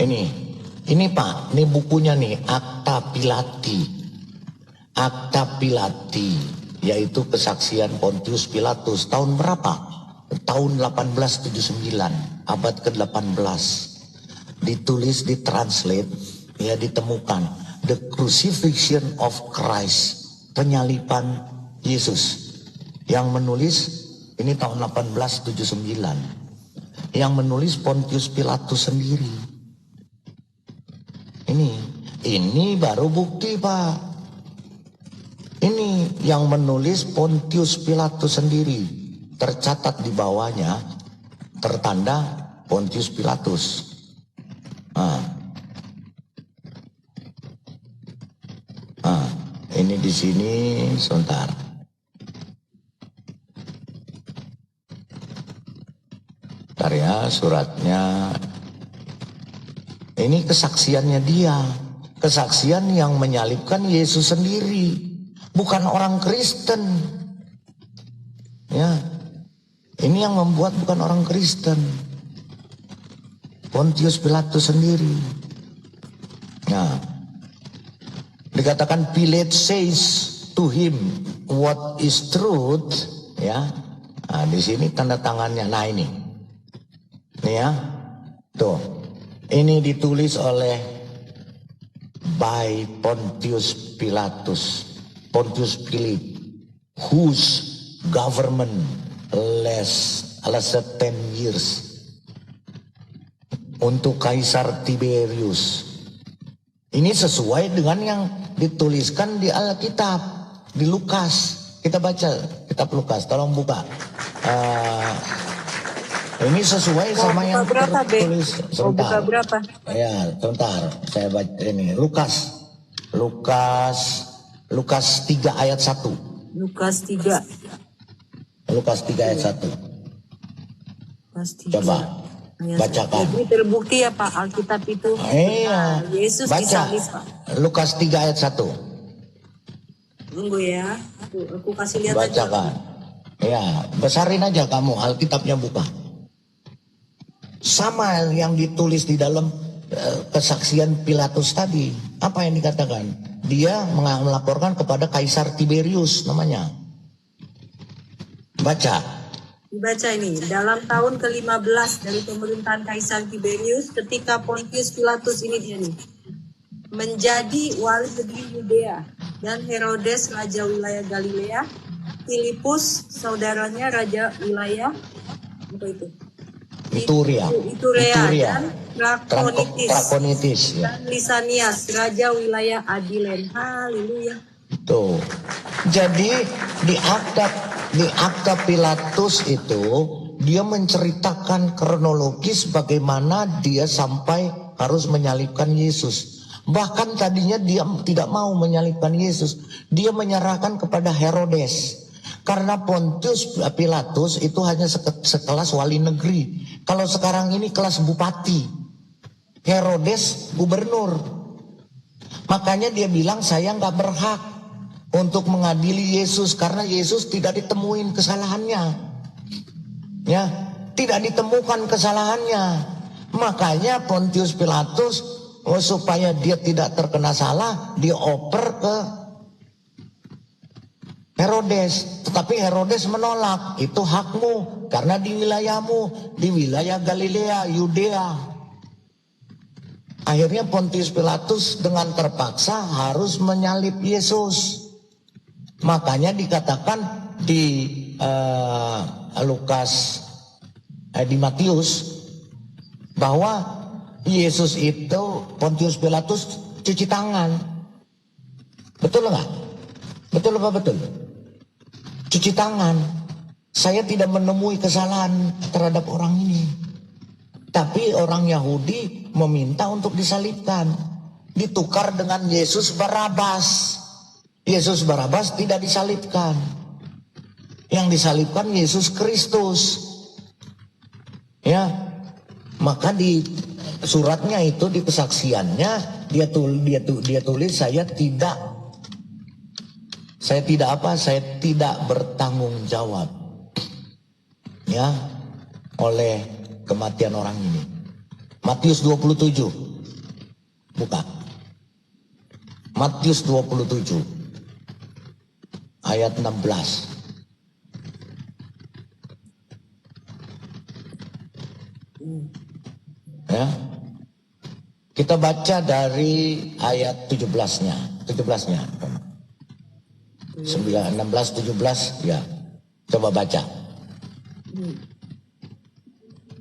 Ini Pak, ini bukunya nih, Akta Pilati. Akta Pilati, yaitu kesaksian Pontius Pilatus. Tahun berapa? Tahun 1879, abad ke-18. Ditulis, ditranslate, ya ditemukan. The Crucifixion of Christ, penyalipan Yesus. Yang menulis, ini tahun 1879. Yang menulis Pontius Pilatus sendiri. Ini baru bukti Pak. Ini yang menulis Pontius Pilatus sendiri. Tercatat di bawahnya, tertanda Pontius Pilatus. Ini di sini, sebentar. Bentar ya, suratnya. Ini kesaksiannya dia. Kesaksian yang menyalibkan Yesus sendiri. Bukan orang Kristen. Ya. Ini yang membuat bukan orang Kristen. Pontius Pilatus sendiri. Nah. Dikatakan Pilate says to him what is truth, ya. Nah, di sini tanda tangannya. Nah ini ya, tuh. Ini ditulis oleh by Pontius Pilatus, Pontius Pilate, whose government lasted 10 years. Untuk Kaisar Tiberius. Ini sesuai dengan yang dituliskan di Alkitab, di Lukas. Kita baca kitab Lukas, tolong buka. Ini sesuai sama yang tertulis. Buka berapa? Ya, sebentar. Saya baca ini. Lukas 3 ayat 1. Lukas 3. Lukas 3 ayat 1. Coba. Bacakan. Jadi terbukti ya Pak, Alkitab itu. Iya. Yesus baca. disalib Pak. Lukas 3 ayat 1. Tunggu ya. Aku kasih lihat Bacakan. aja. Ya, besarin aja kamu Alkitabnya buka. Sama yang ditulis di dalam kesaksian Pilatus tadi. Apa yang dikatakan? Dia melaporkan kepada Kaisar Tiberius namanya. Baca. Dibaca ini, dalam tahun ke-15 dari pemerintahan Kaisar Tiberius, ketika Pontius Pilatus ini dia nih, menjadi wali negeri Yudea, dan Herodes raja wilayah Galilea, Filipus saudaranya raja wilayah apa itu? Iturea dan Trakonitis ya. Dan Lisanias raja wilayah Adilen. Haleluya. Tuh. Jadi di akta Pilatus itu dia menceritakan kronologis bagaimana dia sampai harus menyalibkan Yesus. Bahkan tadinya dia tidak mau menyalibkan Yesus. Dia menyerahkan kepada Herodes. Karena Pontius Pilatus itu hanya sekelas wali negeri. Kalau sekarang ini kelas bupati. Herodes gubernur. Makanya dia bilang saya nggak berhak untuk mengadili Yesus karena Yesus tidak ditemuin kesalahannya. Ya, tidak ditemukan kesalahannya. Makanya Pontius Pilatus supaya dia tidak terkena salah, dia oper ke Herodes. Tetapi Herodes menolak, itu hakmu karena di wilayahmu, di wilayah Galilea, Yudea. Akhirnya Pontius Pilatus dengan terpaksa harus menyalib Yesus. Makanya dikatakan di di Matius bahwa Yesus itu Pontius Pilatus cuci tangan. Betul nggak? Betul apa betul? Cuci tangan. Saya tidak menemui kesalahan terhadap orang ini. Tapi orang Yahudi meminta untuk disalibkan. Ditukar dengan Yesus Barabas. Yesus Barabas tidak disalibkan. Yang disalibkan Yesus Kristus. Ya. Maka di suratnya itu, di kesaksiannya dia tulis saya tidak bertanggung jawab ya oleh kematian orang ini. Matius 27 Buka. Matius 27 ayat 16. Ya. Kita baca dari ayat 17-nya. 17-nya. 16, 17 ya. Coba baca.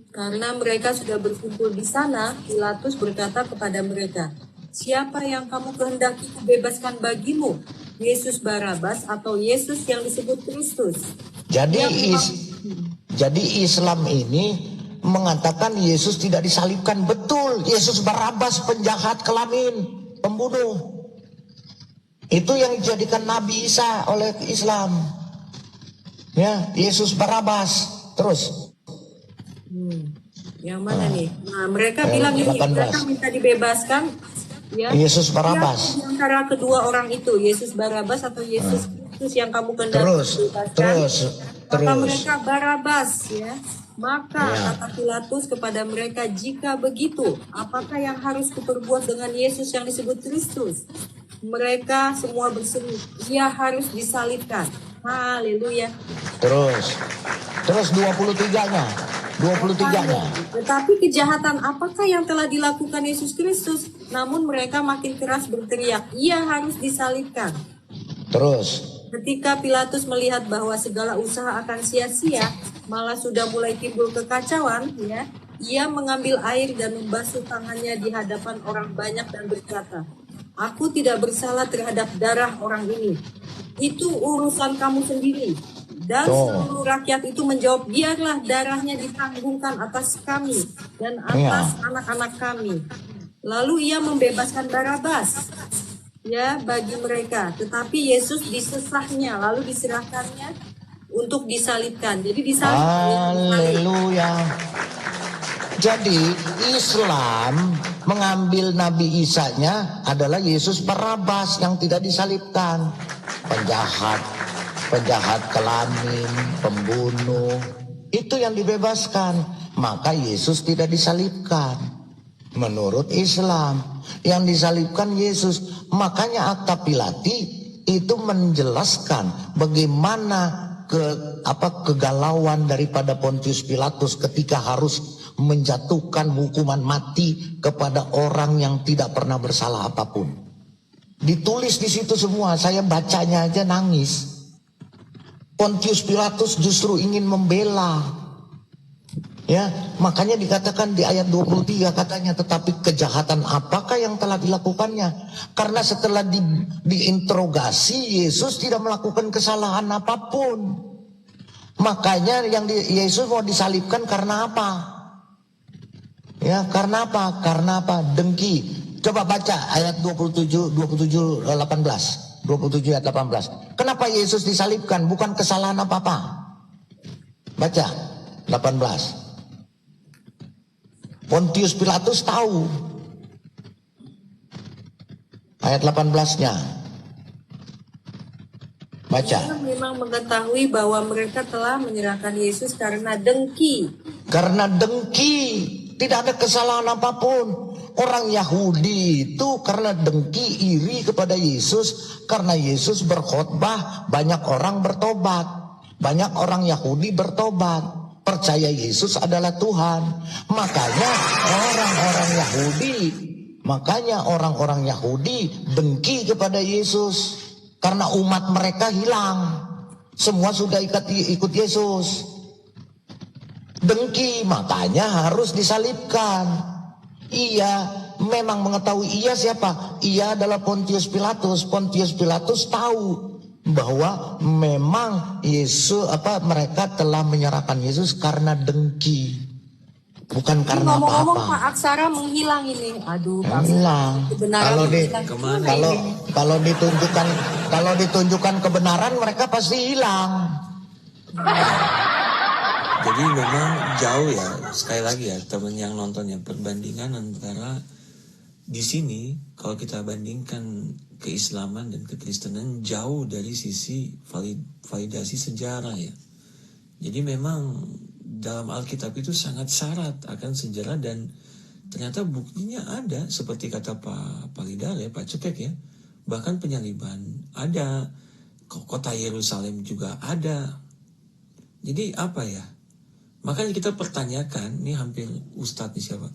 Karena mereka sudah berkumpul di sana, Pilatus berkata kepada mereka, "Siapa yang kamu kehendaki kubebaskan bagimu? Yesus Barabas atau Yesus yang disebut Kristus?" Jadi Ia jadi Islam ini mengatakan Yesus tidak disalibkan. Betul, Yesus Barabas penjahat kelamin, pembunuh. Itu yang dijadikan Nabi Isa oleh Islam. Ya, Yesus Barabas. Terus. Yang mana nih? Nah, mereka Ayat bilang ini, 18. mereka minta dibebaskan. Ya. Yesus Barabas. Siapa di antara kedua orang itu, Yesus Barabas atau Yesus Kristus yang kamu kehendaki Terus, bebaskan? Kata terus. mereka Barabas, ya. Maka Ya. kata Pilatus kepada mereka, "Jika begitu, apakah yang harus kuperbuat dengan Yesus yang disebut Kristus?" Mereka semua berseru, "Ia harus disalibkan." Haleluya. Terus 23-nya. 23-nya. Tetapi kejahatan apakah yang telah dilakukan Yesus Kristus? Namun mereka makin keras berteriak, "Ia harus disalibkan." Terus. Ketika Pilatus melihat bahwa segala usaha akan sia-sia, malah sudah mulai timbul kekacauan, ya, ia mengambil air dan membasuh tangannya di hadapan orang banyak dan berkata, "Aku tidak bersalah terhadap darah orang ini. Itu urusan kamu sendiri." Dan seluruh rakyat itu menjawab, "Biarlah darahnya ditanggungkan atas kami dan atas anak-anak kami." Lalu ia membebaskan Barabas, ya, bagi mereka. Tetapi Yesus disesahnya, lalu diserahkannya untuk disalibkan. Jadi disalibkan. Haleluya. Jadi Islam mengambil Nabi Isa-nya adalah Yesus Barabas yang tidak disalibkan. Penjahat kelamin, pembunuh, itu yang dibebaskan. Maka Yesus tidak disalibkan. Menurut Islam, yang disalibkan Yesus. Makanya Akta Pilati itu menjelaskan bagaimana kegalauan daripada Pontius Pilatus ketika harus menjatuhkan hukuman mati kepada orang yang tidak pernah bersalah apapun. Ditulis di situ semua, saya bacanya aja nangis. Pontius Pilatus justru ingin membela. Ya, makanya dikatakan di ayat 23 katanya, "Tetapi kejahatan apakah yang telah dilakukannya?" Karena setelah diinterogasi, Yesus tidak melakukan kesalahan apapun. Makanya Yesus mau disalibkan karena apa? Ya, karena apa? Karena apa? Dengki. Coba baca ayat 27 18. 27 ayat 18. Kenapa Yesus disalibkan? Bukan kesalahan apa-apa. Baca 18. Pontius Pilatus tahu. Ayat 18-nya. Baca. Ia memang mengetahui bahwa mereka telah menyerahkan Yesus karena dengki. Karena dengki. Tidak ada kesalahan apapun. Orang Yahudi itu karena dengki, iri kepada Yesus. Karena Yesus berkhotbah, banyak orang bertobat. Banyak orang Yahudi bertobat. Percaya Yesus adalah Tuhan. Makanya orang-orang Yahudi dengki kepada Yesus. Karena umat mereka hilang. Semua sudah ikut Yesus. Dengki, makanya harus disalibkan. Ia memang mengetahui. Ia siapa? Ia adalah Pontius Pilatus. Pontius Pilatus tahu bahwa memang mereka telah menyerahkan Yesus karena dengki, bukan karena Ngomong-ngomong apa-apa. Pak Aksara menghilang ini. Aduh, Pak. Hilang. Kalau ditunjukkan kebenaran, mereka pasti hilang. Jadi memang jauh ya, sekali lagi ya teman yang nonton ya, perbandingan antara di sini kalau kita bandingkan keislaman dan kekristenan jauh dari sisi validasi sejarah ya. Jadi memang dalam Alkitab itu sangat syarat akan sejarah dan ternyata buktinya ada, seperti kata Pak Palidar ya, Pak Cetek ya, bahkan penyaliban ada, kota Yerusalem juga ada. Jadi apa ya, makanya kita pertanyakan, ini hampir Ustadz nih siapa,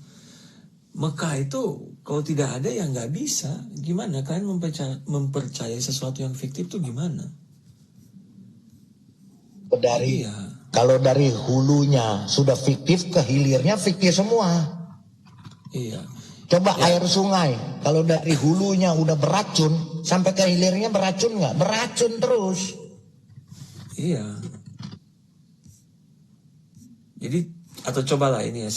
Mekah itu kalau tidak ada ya nggak bisa. Gimana kalian mempercayai sesuatu yang fiktif itu gimana? Dari Iya. Kalau dari hulunya sudah fiktif, ke hilirnya fiktif semua. Iya. Coba Ya. air sungai, kalau dari hulunya udah beracun, sampai ke hilirnya beracun nggak? Beracun terus. Iya. Jadi atau cobalah ini ya,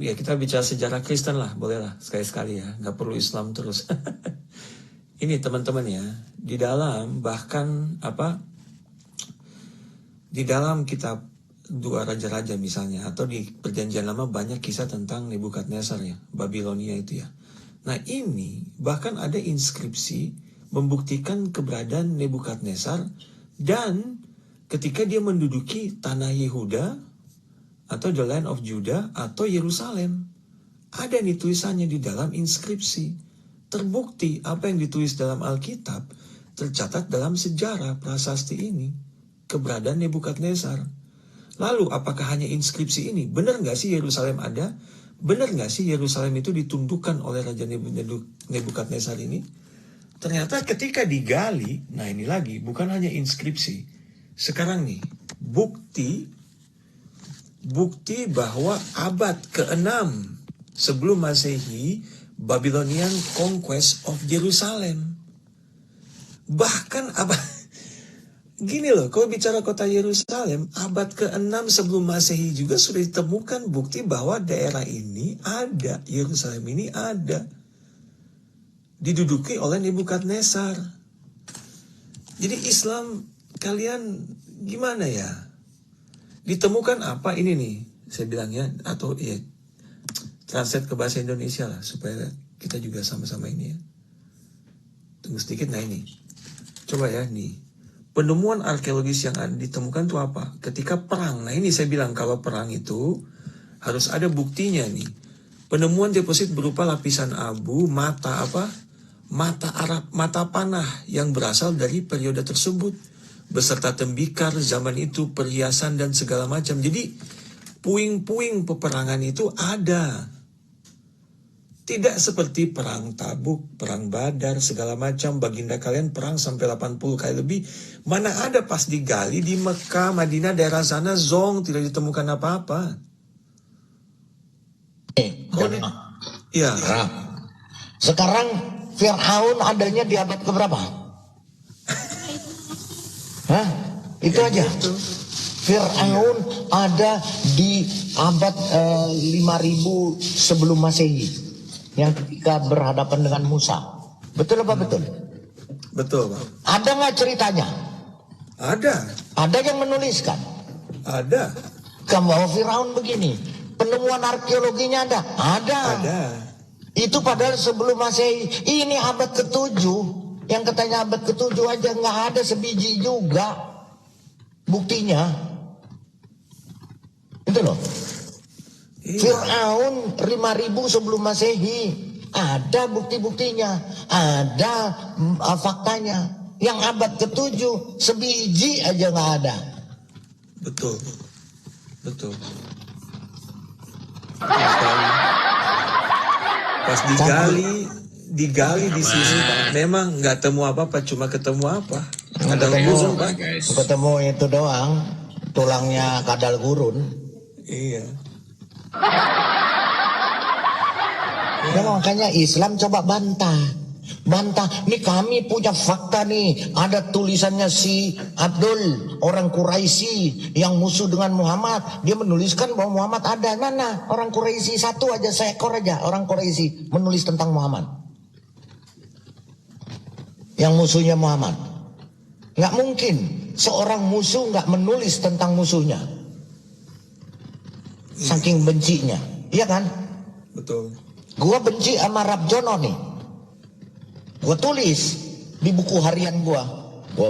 ya kita bicara sejarah Kristen lah, bolehlah sekali-sekali ya, nggak perlu Islam terus. Ini teman-teman ya, di dalam bahkan di dalam kitab 2 Raja-Raja misalnya, atau di Perjanjian Lama banyak kisah tentang Nebukadnezar ya, Babilonia itu ya. Nah ini bahkan ada inskripsi membuktikan keberadaan Nebukadnezar, dan ketika dia menduduki tanah Yehuda atau the land of Judah atau Yerusalem, ada nih tulisannya di dalam inskripsi. Terbukti apa yang ditulis dalam Alkitab tercatat dalam sejarah prasasti ini, keberadaan Nebukadnezar. Lalu apakah hanya inskripsi ini? Benar nggak sih Yerusalem ada? Benar nggak sih Yerusalem itu ditundukkan oleh Raja Nebukadnezar ini? Ternyata ketika digali, nah ini lagi, bukan hanya inskripsi. Sekarang nih, bukti bahwa abad ke-6 sebelum Masehi, Babylonian Conquest of Jerusalem. Bahkan gini loh, kalau bicara kota Yerusalem, abad ke-6 sebelum Masehi juga sudah ditemukan bukti bahwa daerah ini ada, Yerusalem ini ada, diduduki oleh Nebukadnezar. Jadi Islam kalian gimana ya? Ditemukan apa ini nih, saya bilangnya, atau ya translate ke bahasa Indonesia lah, supaya kita juga sama-sama ini ya. Tunggu sedikit, nah ini. Coba ya nih. Penemuan arkeologis yang ditemukan itu apa? Ketika perang. Nah ini saya bilang kalau perang itu harus ada buktinya nih. Penemuan deposit berupa lapisan abu, mata panah yang berasal dari periode tersebut, beserta tembikar zaman itu, perhiasan dan segala macam. Jadi puing-puing peperangan itu ada. Tidak seperti perang Tabuk, perang Badar, segala macam. Baginda kalian perang sampai 80 kali lebih. Mana ada pas digali di Mekah, Madinah, daerah sana, zong, tidak ditemukan apa-apa. Iya. Nah, sekarang Fir'aun adanya di abad keberapa? Hah? Itu Ya, aja. gitu. Fir'aun ada di abad 5000 sebelum Masehi, yang ketika berhadapan dengan Musa. Betul apa betul? Betul, Pak. Ada nggak ceritanya? Ada. Ada yang menuliskan. Ada. Bahwa Firaun begini. Penemuan arkeologinya ada. Ada. Ada. Itu padahal sebelum Masehi. Ini abad ke-7. Yang katanya abad ke-7 aja nggak ada sebiji juga buktinya. Itu loh. Iya. Fir'aun 5000 sebelum Masehi. Ada bukti-buktinya. Ada faktanya. Yang abad ke-7 sebiji aja nggak ada. Betul. Betul. Pas digali di sini, memang nggak temu apa-apa, cuma ketemu apa? Kadal gurun, Pak. Ketemu itu doang, tulangnya kadal gurun. Iya. Ya, makanya Islam coba bantah. Nih kami punya fakta nih. Ada tulisannya si Abdul, orang Quraisy yang musuh dengan Muhammad. Dia menuliskan bahwa Muhammad ada. Mana orang Quraisy satu aja, seekor aja orang Quraisy menulis tentang Muhammad. Yang musuhnya Muhammad. Nggak mungkin seorang musuh nggak menulis tentang musuhnya. Saking bencinya. Iya kan? Betul. Gua benci sama Rabjono nih. Gua tulis di buku harian gua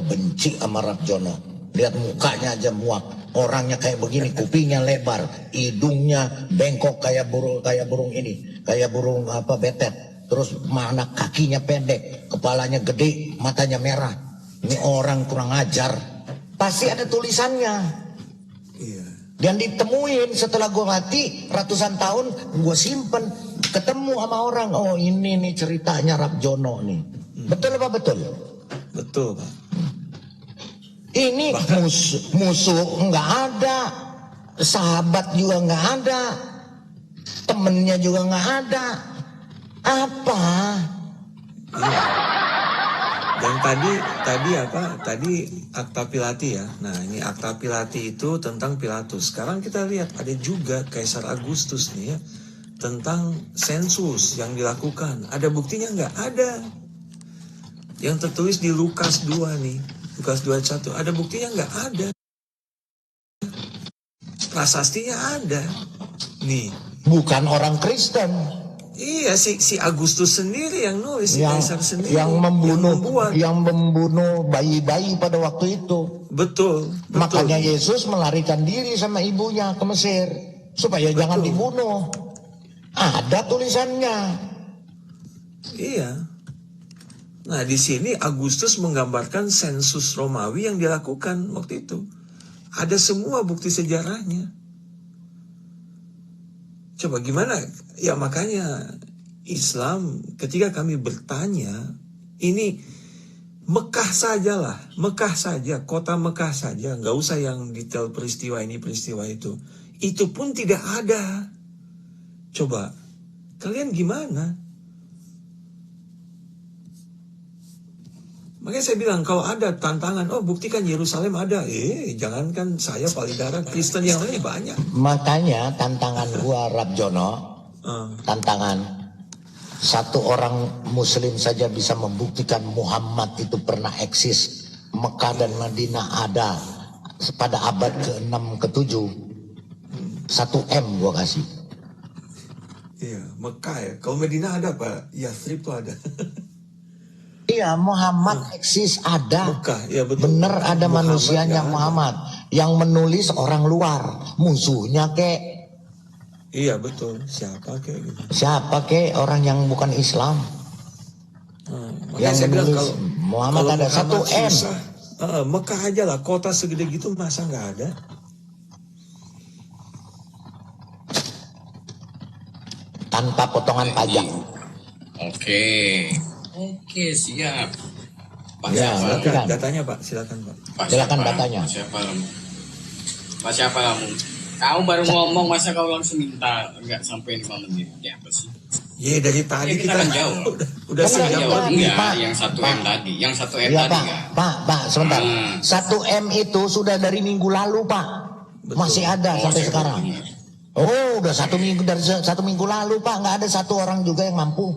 benci sama Rabjono. Lihat mukanya aja muak. Orangnya kayak begini, kupingnya lebar, hidungnya bengkok kayak burung ini, kayak burung betet. Terus mana kakinya pendek, kepalanya gede, matanya merah. Ini orang kurang ajar. Pasti ada tulisannya. Iya. Dan ditemuin setelah gue mati ratusan tahun, gue simpen, ketemu sama orang. Oh ini nih ceritanya Rabjono nih. Betul apa betul? Betul, Pak. Ini musuh nggak ada, sahabat juga nggak ada, temennya juga nggak ada. Apa? Iya. Dan tadi akta Pilati ya. Nah ini akta Pilati itu tentang Pilatus. Sekarang kita lihat ada juga Kaisar Agustus nih ya, tentang sensus yang dilakukan. Ada buktinya nggak? Ada. Yang tertulis di Lukas 2 nih. Lukas 21, ada buktinya nggak? Ada. Prasastinya ada. Nih. Bukan orang Kristen. Iya, si Agustus sendiri yang nulis, si Kaisar sendiri. Yang membunuh bayi-bayi pada waktu itu. Betul. Makanya Yesus melarikan diri sama ibunya ke Mesir. Supaya jangan dibunuh. Ada tulisannya. Iya. Nah, di sini Agustus menggambarkan sensus Romawi yang dilakukan waktu itu. Ada semua bukti sejarahnya. Coba gimana? Ya makanya Islam ketika kami bertanya, ini Mekah sajalah, Mekah saja, kota Mekah saja, nggak usah yang detail peristiwa ini, peristiwa itu. Itu pun tidak ada. Coba, kalian gimana? Makanya saya bilang kalau ada tantangan, oh buktikan Yerusalem ada. Jangankan saya Palidara, Kristen yang lain banyak. Makanya tantangan gua Rabjono, tantangan satu orang Muslim saja bisa membuktikan Muhammad itu pernah eksis. Mekah dan Madinah ada pada abad ke-6 ke-7. 1 M gua kasih. Iya, Mekah ya. Kalau Madinah ada Pak, Yathrib tuh ada. Iya, Muhammad eksis ada. Mekah, ya betul. Bener ada Muhammad manusianya Muhammad. Yang menulis orang luar, musuhnya kek. Iya betul. Siapa kek gitu. Siapa kek orang yang bukan Islam. Yang saya bilang menulis Muhammad ada 1 M. Susah, Mekah aja lah, kota segede gitu masa nggak ada? Tanpa potongan pajak. Oke, siap. Pak Ya, silakan datanya Pak, silakan Pak. Silakan datanya. Pak siapa kamu? Kamu baru ngomong masa kau langsung minta nggak sampai 5 menit? Ya apa sih? Iya dari tadi Kita kan jauh. udah Kan sejam jauh. lebih. Enggak, Pak. yang 1 M tadi. Yang 1 M Iya tadi Pak, enggak? Pak, sebentar. 1 M Hmm. itu sudah dari minggu lalu Pak. Betul. Masih ada sampai saya sekarang. baru dengar. Oh, udah 1 minggu dari 1 minggu lalu Pak, nggak ada 1 orang juga yang mampu.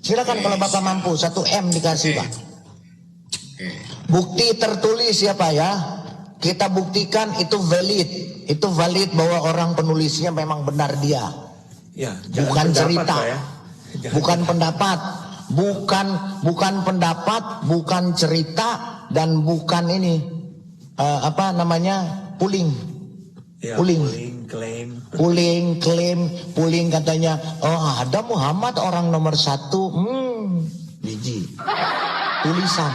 Silakan kalau Bapak mampu 1 M dikasih Pak. Bukti tertulis ya Pak ya. Kita buktikan itu valid. Itu valid bahwa orang penulisnya memang benar dia. Ya, Bukan cerita. Pak, ya. Bukan pendapat. Bukan pendapat, bukan cerita, dan bukan ini pulling. Ya, Pulling. klaim. Katanya, oh ada Muhammad orang nomor 1. Biji. Tulisan.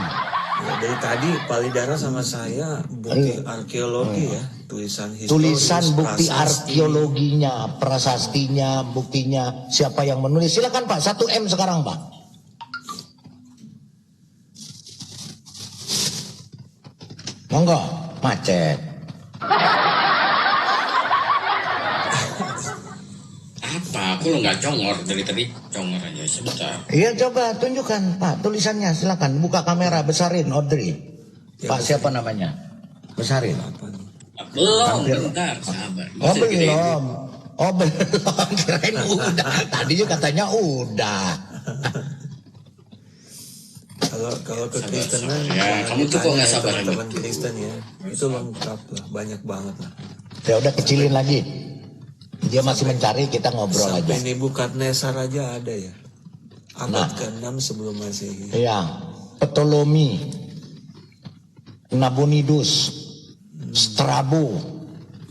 Ya, dari tadi Palidara sama saya bukti arkeologi ya, tulisan historis, Tulisan bukti prasasti. arkeologinya, prasastinya, buktinya, siapa yang menulis. Silakan Pak, 1 M sekarang Pak. Monggo, macet. Apa? Aku lo nggak congor dari tadi, congor aja sebentar. Iya coba tunjukkan Pak tulisannya, silakan buka kamera, besarin Audrey. Ya, Pak siapa namanya? Besarin. Apa nih? Belum, bentar, sabar. Oh Masih gede. belum. Oh belum, kirain udah. Tadinya katanya udah. Kalau kekristenan Ya, kamu tuh kok nggak sabar teman Kristen ya, itu lengkap lah, banyak banget lah. Ya udah kecilin lagi. Dia masih mencari, kita ngobrol Sampai aja. Nebukadnezar aja ada ya, abad Nah. ke-6 sebelum Masehi. Iya, Ptolemy, Nabonidus, Strabo,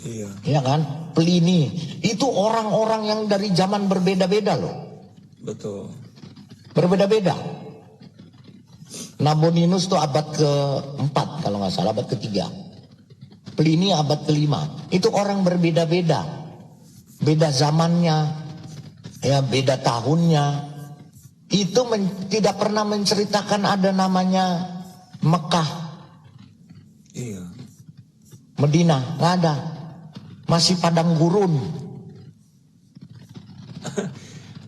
Iya. Ya kan? Pliny. Itu orang-orang yang dari zaman berbeda-beda loh. Betul. Berbeda-beda. Nabonidus tuh abad ke-4 kalau nggak salah, abad ke-3. Pliny abad ke-5. Itu orang berbeda-beda. Beda zamannya, ya beda tahunnya. Itu tidak pernah menceritakan ada namanya Mekah, Iya. Medina, nggak ada. Masih padang gurun.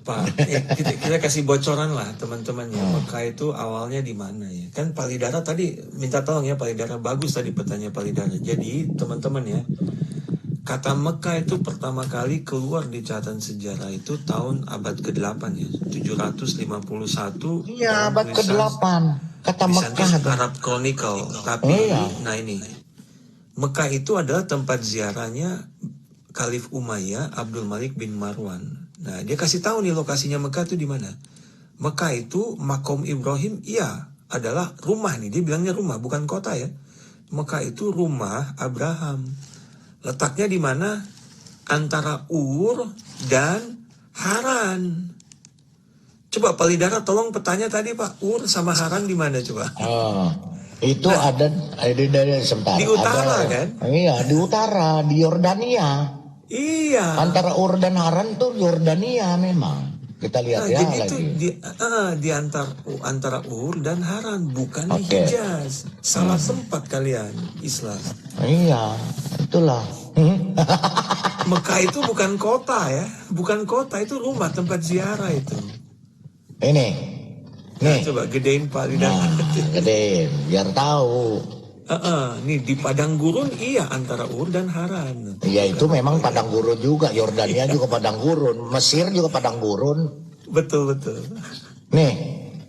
Pak, kita kasih bocoran lah teman-teman ya. Mekah itu awalnya di mana ya? Kan Palidara tadi minta tolong ya, Palidara bagus tadi pertanyaan Palidara. Jadi teman-teman ya, kata Mekah itu pertama kali keluar di catatan sejarah itu tahun abad ke-8 ya, 751. Iya, abad ke-8. Kata Mekah ada. Arab Chronicle. Tapi nah ini Mekah itu adalah tempat ziarahnya Khalif Umayyah Abdul Malik bin Marwan. Nah, dia kasih tahu nih lokasinya Mekah itu di mana. Mekah itu Makom Ibrahim, iya, adalah rumah nih. Dia bilangnya rumah, bukan kota ya. Mekah itu rumah Abraham. Letaknya di mana? Antara Ur dan Haran. Coba Palidara tolong petanya tadi Pak, Ur sama Haran di mana coba? Itu ada dari sebentar. Di utara ada, kan? Iya, di utara, di Yordania. Iya. Antara Ur dan Haran tuh Yordania memang. Kita lihat ya jadi lagi. itu di antara Ur dan Haran, bukan di Hijaz. Salah tempat kalian Islam. Iya, itulah. Mekah itu bukan kota ya, bukan kota, itu rumah tempat ziarah itu. Ini, nih. Coba gedein Palidara. Gedein, biar tahu. Nih di padang gurun iya antara Ur dan Haran. Iya itu memang padang gurun juga, Yordania juga padang gurun, Mesir juga padang gurun. Betul. Nih,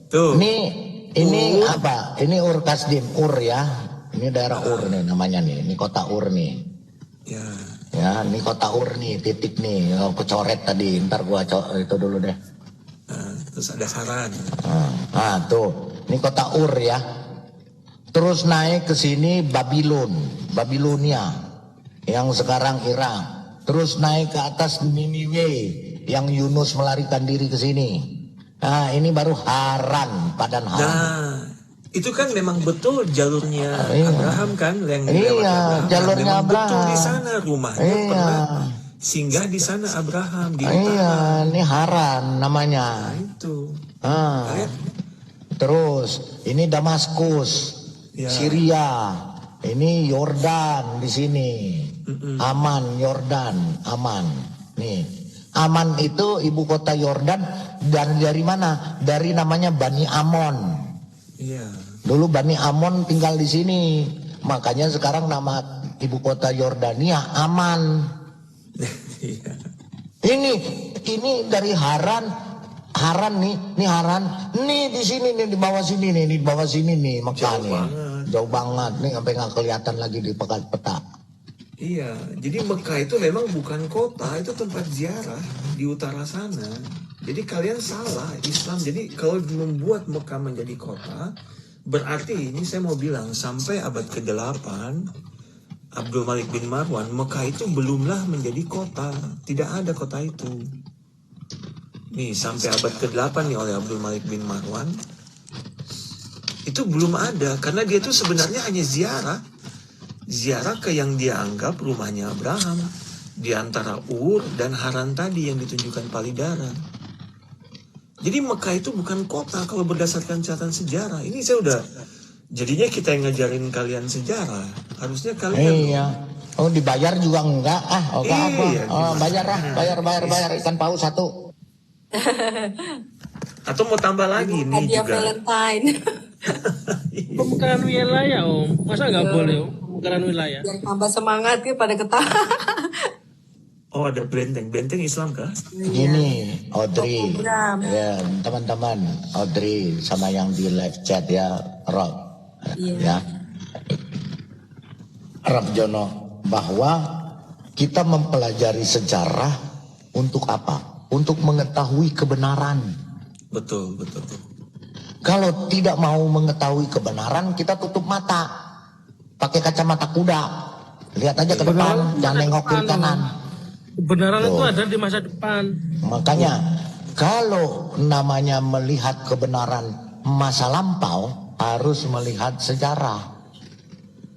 Tuh. Ini apa? Ini Ur Kasdim, Ur ya. Ini daerah Ur nih namanya nih, ini kota Ur nih. Ya, ini kota Ur nih, titik nih, aku coret tadi, ntar gua itu dulu deh. Terus ada Haran. Tuh, ini kota Ur ya. Terus naik ke sini Babilonia, yang sekarang Irak. Terus naik ke atas Niniwe, yang Yunus melarikan diri ke sini. Nah, ini baru Haran, Padan Haran. Nah, itu kan memang betul jalurnya Abraham kan, yang jalurnya Abraham. Betul di sana rumahnya pernah singgah di sana Abraham di utara. Iya, ini Haran namanya. Nah, itu. Terus ini Damaskus. Syria, ini Yordan di sini, Aman, Yordan, Aman. Nih, Aman itu ibu kota Yordan, dan dari mana? Dari namanya Bani Amon. Iya. Dulu Bani Amon tinggal di sini, makanya sekarang nama ibu kota Yordania Aman. Iya. Ini dari Haran nih, Haran, nih di sini nih, di bawah sini nih, di bawah sini nih, Mekah nih. Jauh banget nih, sampai nggak kelihatan lagi di peta. Iya, jadi Mekah itu memang bukan kota, itu tempat ziarah di utara sana. Jadi kalian salah Islam. Jadi kalau membuat Mekah menjadi kota, berarti ini saya mau bilang sampai abad ke-8 Abdul Malik bin Marwan, Mekah itu belumlah menjadi kota, tidak ada kota itu. Nih sampai abad ke-8 nih oleh Abdul Malik bin Marwan itu belum ada, karena dia itu sebenarnya hanya ziarah ke yang dia anggap rumahnya Abraham di antara Ur dan Haran tadi yang ditunjukkan Palidara. Jadi Mekah itu bukan kota kalau berdasarkan catatan sejarah. Ini saya udah jadinya kita yang ngajarin kalian sejarah, harusnya kalian dibayar juga enggak bayar ikan paus 1. Atau mau tambah lagi nih hadiah juga Valentine. Pemekaran wilayah Om, masa nggak boleh Om? Pemekaran wilayah. Biar tambah semangat ya pada ketawa. Oh ada benteng Islam kah? Ini Audrey, ya teman-teman, Audrey sama yang di live chat ya, Rob, ya, Rob Jono, bahwa kita mempelajari sejarah untuk apa? Untuk mengetahui kebenaran. Betul. Kalau tidak mau mengetahui kebenaran, kita tutup mata, pakai kacamata kuda. Lihat aja ke depan, jangan nengok kiri kanan. Kebenaran itu Tuh. ada di masa depan. Makanya kalau namanya melihat kebenaran masa lampau harus melihat sejarah.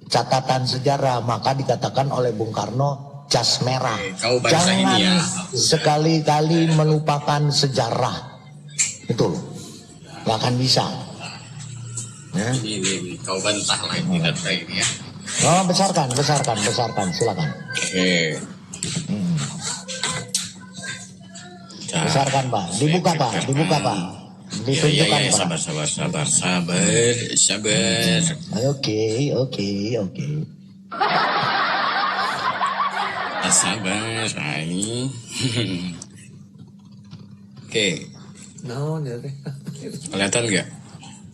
Catatan sejarah, maka dikatakan oleh Bung Karno jas merah. Kau bangsa Jangan ini ya. sekali-kali melupakan sejarah. Itu loh. Gak akan bisa. Ya. Ini kau bantah lah ini data ini ya. Oh, besarkan, silakan. Oke. Besarkan Pak, dibuka Pak. Ditunjukkan Ya, Pak. sabar. Oke. Sabar, ini. Oke, Naon ya teh? kelihatan nggak?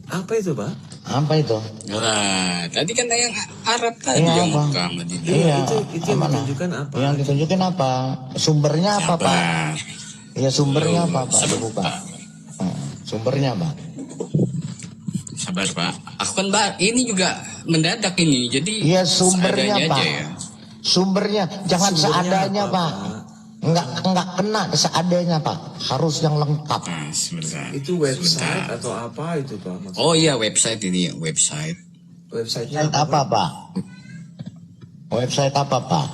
Apa itu Pak? Apa itu? Nah, tadi kan yang Arab tadi Iya, yang Bang. Mekah Madinah. Iya, itu yang mana? ditunjukkan apa? Yang ditunjukin apa? Sumbernya apa Pak? Sabar. Ya sumbernya apa Pak? Sabar, Dibuka. Pak. Sumbernya Pak. Sabar Pak. Aku kan ini juga mendadak ini, jadi Iya sumbernya seadanya Pak. aja ya. Sumbernya jangan Sumbernya seadanya apa, Pak. Enggak kena seadanya Pak. Harus yang lengkap. Nah, sebentar. Itu website Sebentar. atau apa itu Pak? Maksudnya Oh iya, website ini, website. websitenya Website apa Pak? Website apa Pak?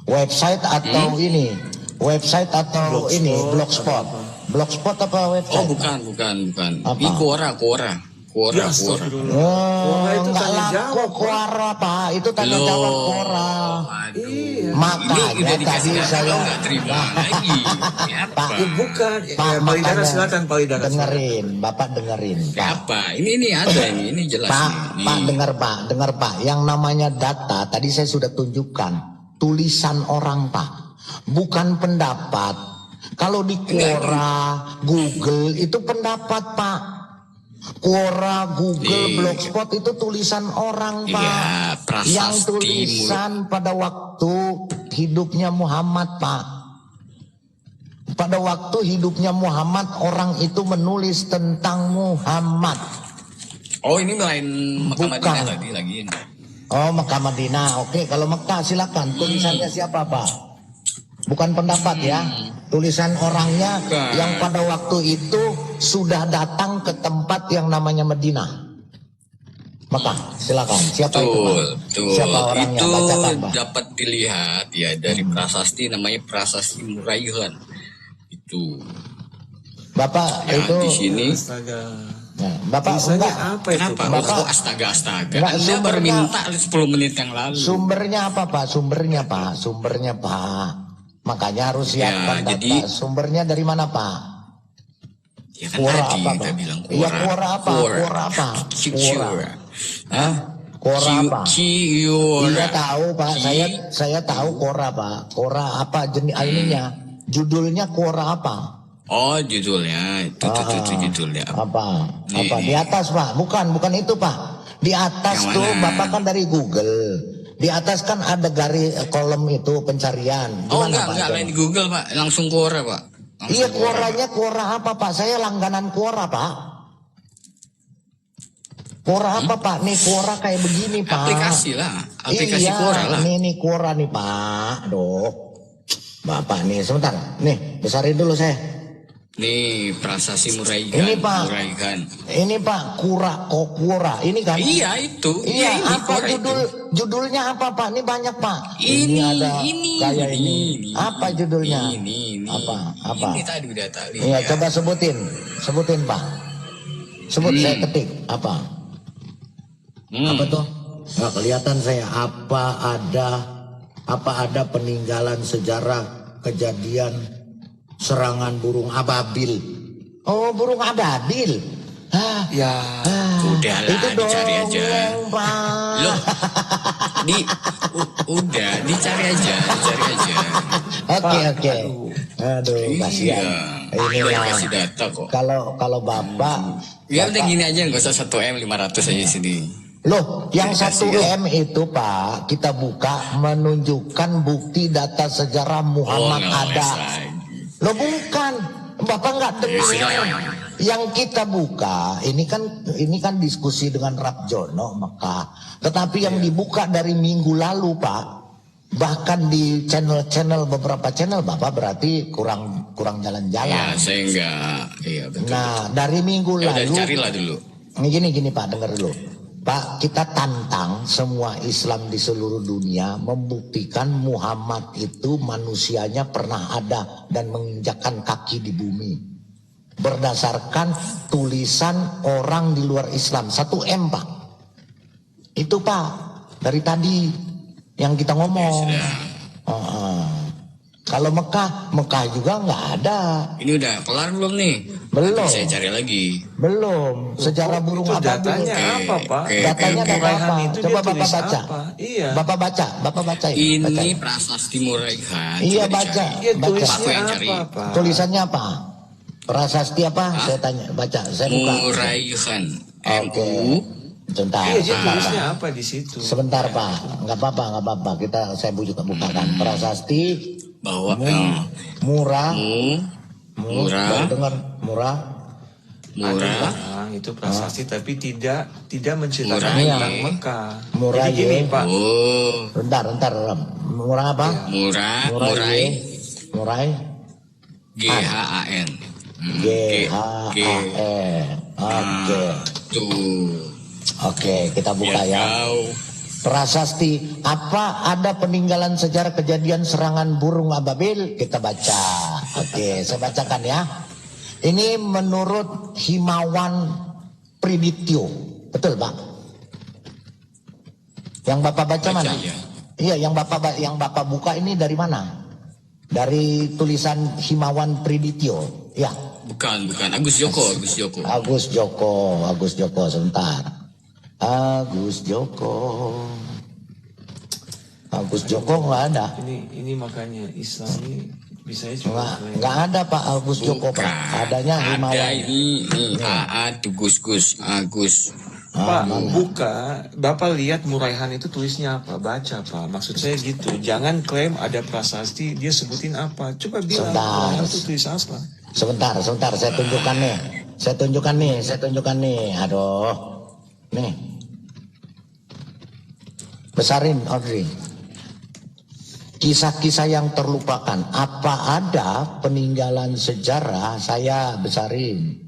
Website atau ini? Website atau Blogspot, ini? Blogspot. apa? Blogspot apa Oh website? bukan. Apa? Ini Quora. Ya, astagfirullah. Oh, Quora itu enggak tanya laku jawab, Pak. Quora Pak. Itu tanya Loh. jawab Quora. Iya. Makanya Ini udah dikasih tadi data saya kau nggak terima lagi. Ya, Pak, apa? Bukan. Pak, Pak Idara makanya silakan Pak Idara. dengerin, Bapak dengerin, Ya, Pak. apa? Ini ada ini jelas Pak, nih. Pak dengar Pak. Yang namanya data tadi saya sudah tunjukkan tulisan orang Pak, bukan pendapat. Kalau di Quora, Google itu pendapat Pak. Quora, Google, Iya. Blogspot itu tulisan orang Pak. Iya, prasasti Yang tulisan pada waktu hidupnya Muhammad Pak. Pada waktu hidupnya Muhammad orang itu menulis tentang Muhammad. Oh ini lain Mekah Bukan. Madinah tadi lagi. Oh Mekah Madinah, oke kalau Mekah silakan. Tulisannya siapa Pak? Bukan pendapat ya. Tulisan orangnya Bukan. yang pada waktu itu sudah datang ke tempat yang namanya Madinah. Mekah, silakan. Siapa itu Pak? Betul. Siapa orangnya? Itu Bacakan Pak. dapat dilihat ya dari prasasti namanya prasasti Muraihan. Itu. Bapak Ya, itu di sini. Astaga. Nah, Bapak Tulisannya enggak. apa itu Kenapa? Pak? Bapak- Oh, astaga. Enggak, Anda baru sumbernya- minta 10 menit yang lalu. Sumbernya apa Pak? Sumbernya Pak. Makanya harus Ya, siapkan data. jadi- Sumbernya dari mana Pak? Ya kan Quora tadi apa kita Pak? bilang Iya Quora apa? Quora apa? Quora. Hah? Quora apa? Quora. Iya tahu Pak. Saya tahu Quora Pak. Quora apa jenis ininya? Judulnya Quora apa? Oh judulnya itu judulnya. Apa? Nih, Apa? Di nih. atas Pak. Bukan itu Pak. Di atas Yang tuh mana? Bapak kan dari Google. Di atas kan ada garis kolom itu pencarian. Oh Gimana, Pak? enggak lain di Google Pak, langsung Quora Pak. Langsung Iya Quora. Quoranya Quora apa Pak? Saya langganan Quora Pak. Quora apa Pak? Nih Quora kayak begini Pak. Aplikasi lah, aplikasi Iya, Quora lah. Nih Quora nih Pak. Aduh. Bapak nih sebentar. Nih besarin dulu saya. Nih prasasti Muraihan. Ini, Pak. Muraihan. Ini Pak Quora. Ini kan? Iya itu. Iya, ini apa Quora itu. judulnya apa Pak? Ini banyak Pak. Ini, ada ini, kayak ini. Apa judulnya? Ini. Apa? Ini tadi udah tadi. Iya, coba sebutin Pak. Sebut saya ketik apa? Apa tuh? Nggak kelihatan saya. Apa ada peninggalan sejarah kejadian serangan burung ababil? Oh, burung ababil. Ya. Udahlah, itu dicari aja. dongeng, Pak. Loh, udah dicari aja. Oke. Aduh. Aduh, kasihan. Ini Udah lah. kasih data kok. Kalau Bapak Ya udah gini aja, nggak usah 1M 500 aja sini. Loh, yang Dikasih 1M itu Pak, kita buka menunjukkan bukti data sejarah Muhammad nggak ada. les lagi. Loh bukan, Bapak nggak dengar. sudah. Yang kita buka ini kan diskusi dengan Rap Jono Mekah. Tetapi yang dibuka dari minggu lalu Pak, Bahkan di channel beberapa channel Bapak berarti kurang jalan-jalan. Ya, saya enggak. Iya, betul. Nah, dari minggu Ya udah lalu carilah dulu. gini Pak, dengar dulu. Pak, kita tantang semua Islam di seluruh dunia membuktikan Muhammad itu manusianya pernah ada dan menginjakkan kaki di bumi. Berdasarkan tulisan orang di luar Islam. 1M Pak. Itu Pak, dari tadi yang kita ngomong. Kalau Mekah juga nggak ada. Ini udah kelar belum nih? Belum. Saya cari lagi. Belum. Sejarah burung itu ababil. datanya apa, Pak? Datanya ada Muraihan apa? itu Coba dia Bapak tulis baca. apa? Iya. Bapak baca. Ini prasasti Muraihan. Iya, Coba baca. dicari. Iya, Baca. tulisnya Aku yang cari. apa, Pak? Tulisannya apa? Prasasti apa? Saya tanya, baca. Saya buka. Muraihan. Oke. Sebentar. Iya, dia tulisnya apa di situ? Sebentar Pak. Nggak apa-apa. Saya bukakan. Prasasti Bahwa murah. murah. Baru dengar murah. Murah. Bang, itu prasasti tapi tidak menceritakan Murah, tentang ya. Mekah. Murah, Jadi gini, ya. Pak. Oh, Bentar. Murah apa? Murai. Murai. GHAN. GHAN. Oke. Tuh. Oke, kita buka ya. Tahu. Prasasti, apa ada peninggalan sejarah kejadian serangan burung ababil? Kita baca. Oke, saya bacakan ya. Ini menurut Himawan Pridityo. Betul, Pak? Yang Bapak baca mana? Ya. Iya, yang Bapak buka ini dari mana? Dari tulisan Himawan Pridityo. Ya. Bukan. Agus Joko. Agus Joko, sebentar. Agus Joko nggak ada. Ini makanya Islam ini bisa cuma Nggak ada Pak Agus Joko Pak. Adanya Ada Himawan. ini Gus Agus. Pak, buka, Bapak lihat Muraihan itu tulisnya apa? Baca, Pak. Maksud saya gitu. Jangan klaim ada prasasti, dia sebutin apa. Coba bilang Muraihan itu tulis apa. Sebentar, saya tunjukkan nih. Aduh. Nih. Besarin Audrey. Kisah-kisah yang terlupakan. Apa ada peninggalan sejarah? Saya besarin.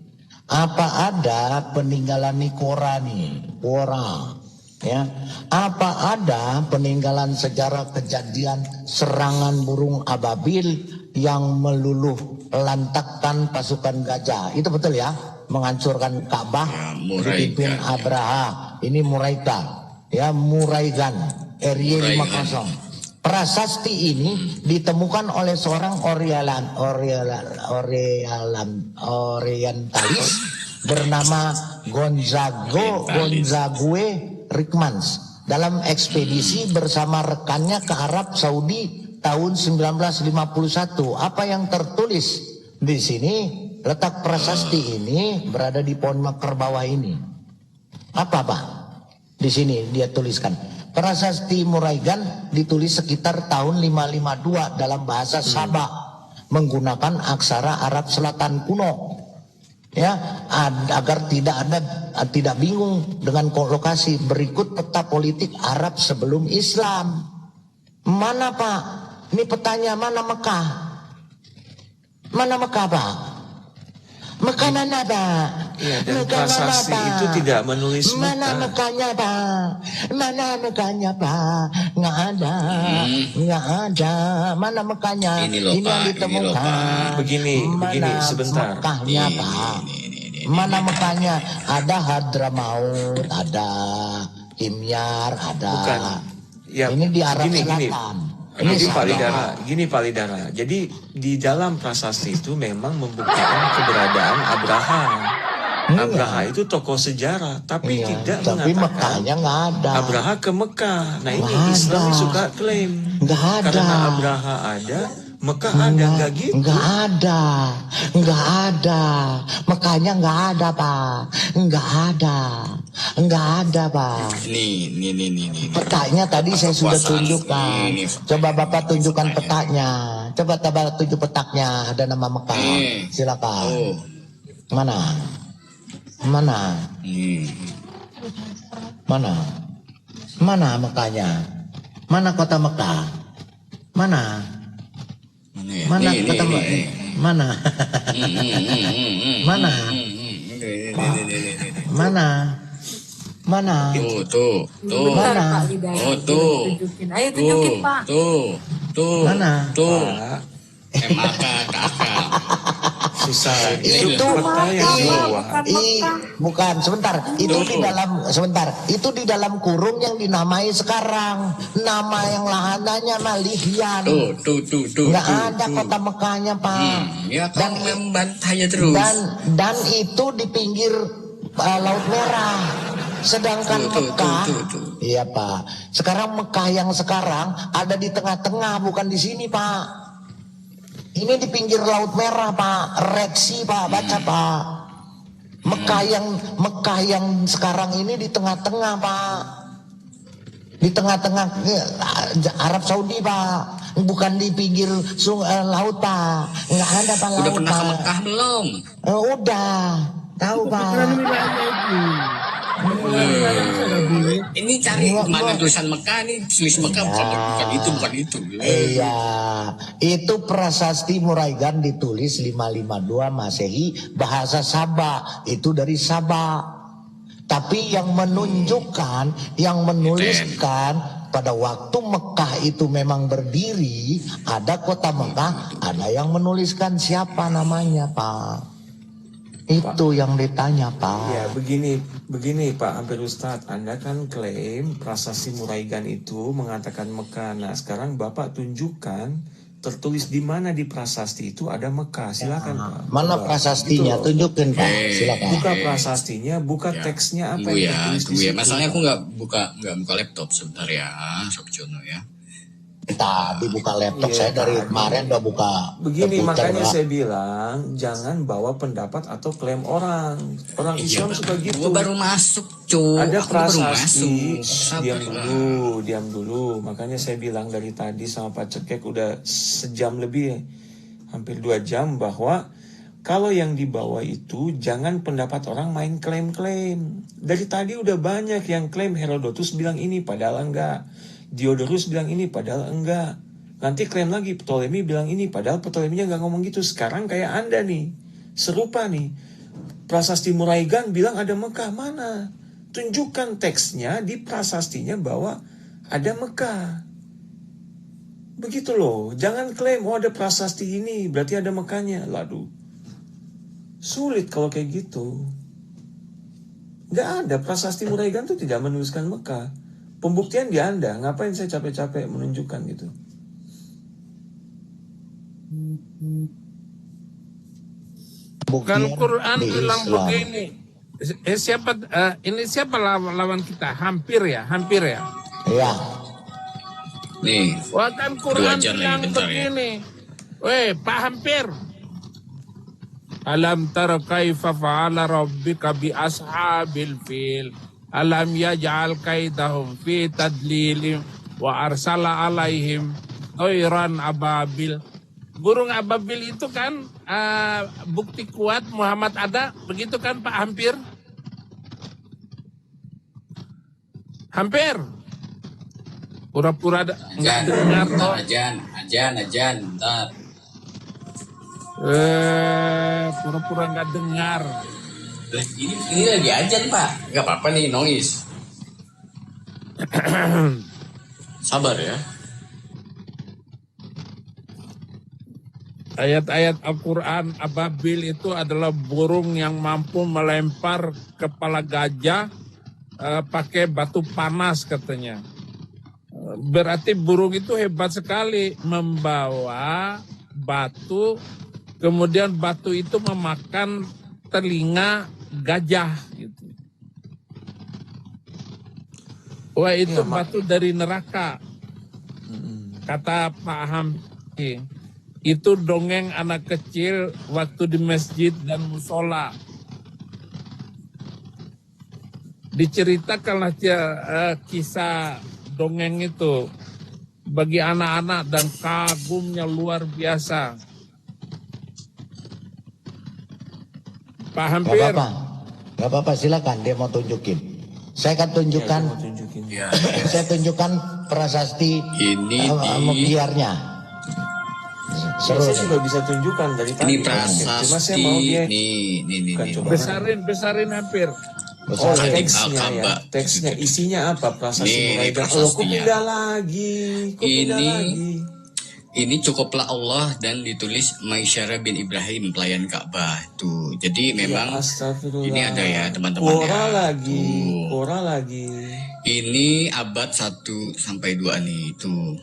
Apa ada peninggalan Nikora nih? Quora. Ya. Apa ada peninggalan sejarah kejadian serangan burung ababil yang meluluh lantakkan pasukan gajah? Itu betul ya? Menghancurkan Ka'bah, dipimpin Abraha. Ini Muraika, ya Muraigan, RY 50. Prasasti ini ditemukan oleh seorang Orientalis bernama Gonzague Rickmans dalam ekspedisi bersama rekannya ke Arab Saudi tahun 1951. Apa yang tertulis di sini? Letak prasasti ini berada di pohon mekar bawah ini. Apa Pak? Di sini dia tuliskan. Prasasti Muraigan ditulis sekitar tahun 552 dalam bahasa Sabah menggunakan aksara Arab Selatan kuno. Ya, agar tidak bingung dengan lokasi. Berikut peta politik Arab sebelum Islam. Mana Pak? Ini petanya mana Mekah? Mana Mekah Pak? Mekah mana Pak? Iya, dan prasasti itu tidak menulis Mana Mekahnya Pak? Nggak ada. Mana Mekahnya? Ini loh, yang Pak. ditemukan. Begini, sebentar. Mekahnya Pak? Mana Mekahnya? Ada Hadramaut, ada Himyar, ada. Bukan. Ya, ini di Arab gini. Selatan. Gini Pak Lidara. Jadi di dalam prasasti itu memang membuktikan keberadaan Abraha. Abraha itu tokoh sejarah, tapi tidak tapi mengatakan Mekahnya nggak ada. Abraha ke Mekah. Nah ini Nggak Islam ada. suka klaim. Nggak ada. Karena Abraha ada, Mekah ada, nggak gitu. Nggak ada. Mekahnya nggak ada Pak. Nggak ada Pak. Nih. Petanya tadi saya sudah Kekuasaan. tunjukkan. Ini. Coba Bapak tunjukkan petanya. Coba tunjuk petanya. Ada nama Mekah. Silakan. Oh. Mana? Mana Mekahnya? Mana kota Mekah? Mana? Mana ya? Mana Nih, kota nih, nih. mana? Mana? Mana? Mana? Tuh. Bentar, Mana? Pak Hidayat. Oh, tuh. Tunjukin. Ayo tunjukin, Pak. Tuh. Mana? Tuh. Pak, MAK KK. susah. Itu Kota yang dua. bukan sebentar. Itu di dalam sebentar. Itu di dalam kurung yang dinamai sekarang. Nama yang lahannya Malihian. Tuh. Nggak ada kota Mekahnya, Pak. Ya kau membantahnya terus. Dan itu di pinggir Laut Merah. Sedangkan Mekah, iya Pak. Sekarang Mekah yang sekarang ada di tengah-tengah, bukan di sini, Pak. Ini di pinggir Laut Merah, Pak. Red Sea, Pak. Baca, Pak. Mekah yang sekarang ini di tengah-tengah, Pak. Di tengah-tengah Arab Saudi, Pak. Bukan di pinggir laut, Pak. Nggak ada, Pak, laut, Udah pernah ke Pak. Mekah belum? Udah. Tahu, Pak. Bukan wilayahnya itu. Ini cari mana tulisan Mekah nih, tulis Mekah bukan itu. Iya, itu prasasti Muraigan ditulis 552 Masehi bahasa Sabah, itu dari Sabah. Tapi yang menunjukkan, yang menuliskan pada waktu Mekah itu memang berdiri, ada kota Mekah, ada yang menuliskan siapa namanya, Pak. Itu yang ditanya, Pak. Ya begini Pak Ampir Ustadz, Anda kan klaim prasasti Muraigan itu mengatakan Mekah. Nah sekarang Bapak tunjukkan tertulis di mana di prasasti itu ada Mekah. Silakan Pak. Mana Coba. prasastinya? Gitu loh. Tunjukin, Pak. Silakan. Buka prasastinya, buka teksnya apa yang tertulis di situ. Masalahnya aku nggak buka laptop sebentar ya, Sob Jono ya. Tadi buka laptop, Iya, saya dari tadi. kemarin udah buka. Begini komputer, makanya Pak. saya bilang jangan bawa pendapat atau klaim orang. Orang Islam suka gitu. Gue baru masuk, cuy. Ada Aku baru prasasti. masuk. Diam dulu. Makanya saya bilang dari tadi sama Pak Cekek udah sejam lebih, hampir 2 jam, bahwa kalau yang dibawa itu jangan pendapat orang main klaim-klaim. Dari tadi udah banyak yang klaim Herodotus bilang ini padahal enggak. Diodorus bilang ini padahal enggak. Nanti klaim lagi Ptolemy bilang ini padahal Ptolemy enggak ngomong gitu. Sekarang kayak Anda nih, serupa nih. Prasasti Muraigan bilang ada Mekah, mana? Tunjukkan teksnya di prasastinya bahwa ada Mekah. Begitu loh. Jangan klaim oh ada prasasti ini berarti ada Mekahnya. Lalu sulit kalau kayak gitu. Nggak ada, prasasti Muraigan tuh tidak menuliskan Mekah. Pembuktian di Anda, ngapain saya capek-capek menunjukkan gitu. Kalau Quran di bilang Islam. begini, ini siapa lawan kita? Hampir ya. Iya. Nih, Wah kan 2 Quran jam lagi, bilang bentar ya. begini. Weh, Pak Hampir. Alam tara kaifa fa'ala rabbika bi ashabil fil. Alam yaj'al kaidahum fi tadlil wa arsala alaihim tayran ababil. Burung ababil itu kan bukti kuat Muhammad ada, begitu kan Pak Hampir? Hampir. Pura-pura nggak dengar toh. Ajan, bentar. Pura-pura nggak dengar. Ini lagi ajan, Pak. Gak apa-apa nih, noise. Sabar ya. Ayat-ayat Al-Quran ababil itu adalah burung yang mampu melempar kepala gajah pakai batu panas katanya. Berarti burung itu hebat sekali membawa batu, kemudian batu itu memakan telinga gajah gitu. Wah itu batu dari neraka. Kata Pak Hamdi, itu dongeng anak kecil waktu di masjid dan musola. Diceritakanlah kisah dongeng itu bagi anak-anak dan kagumnya luar biasa. Pak Hampir. Gak apa-apa, silakan dia mau tunjukin. Saya akan tunjukkan. Tunjukin. Ya. Saya tunjukkan prasasti Ini Mugiyarnya. Seru saya nih. juga bisa tunjukkan dari tadi. Ini Cuma saya prasasti. mau dia Nih. bukan coba. Besarin hampir. Oh, Besar. teksnya ya. Al-Ka'bah. Teksnya isinya apa? Prasasti Nih, Muraidan. Oh, kok prasastinya. pindah lagi? Ini cukuplah Allah dan ditulis Maisyara bin Ibrahim, pelayan Ka'bah. Tuh. Jadi memang Astagfirullah. ini ada ya teman-teman ya. Tuh. Kora lagi. Ini abad 1 sampai 2 nih. Tuh.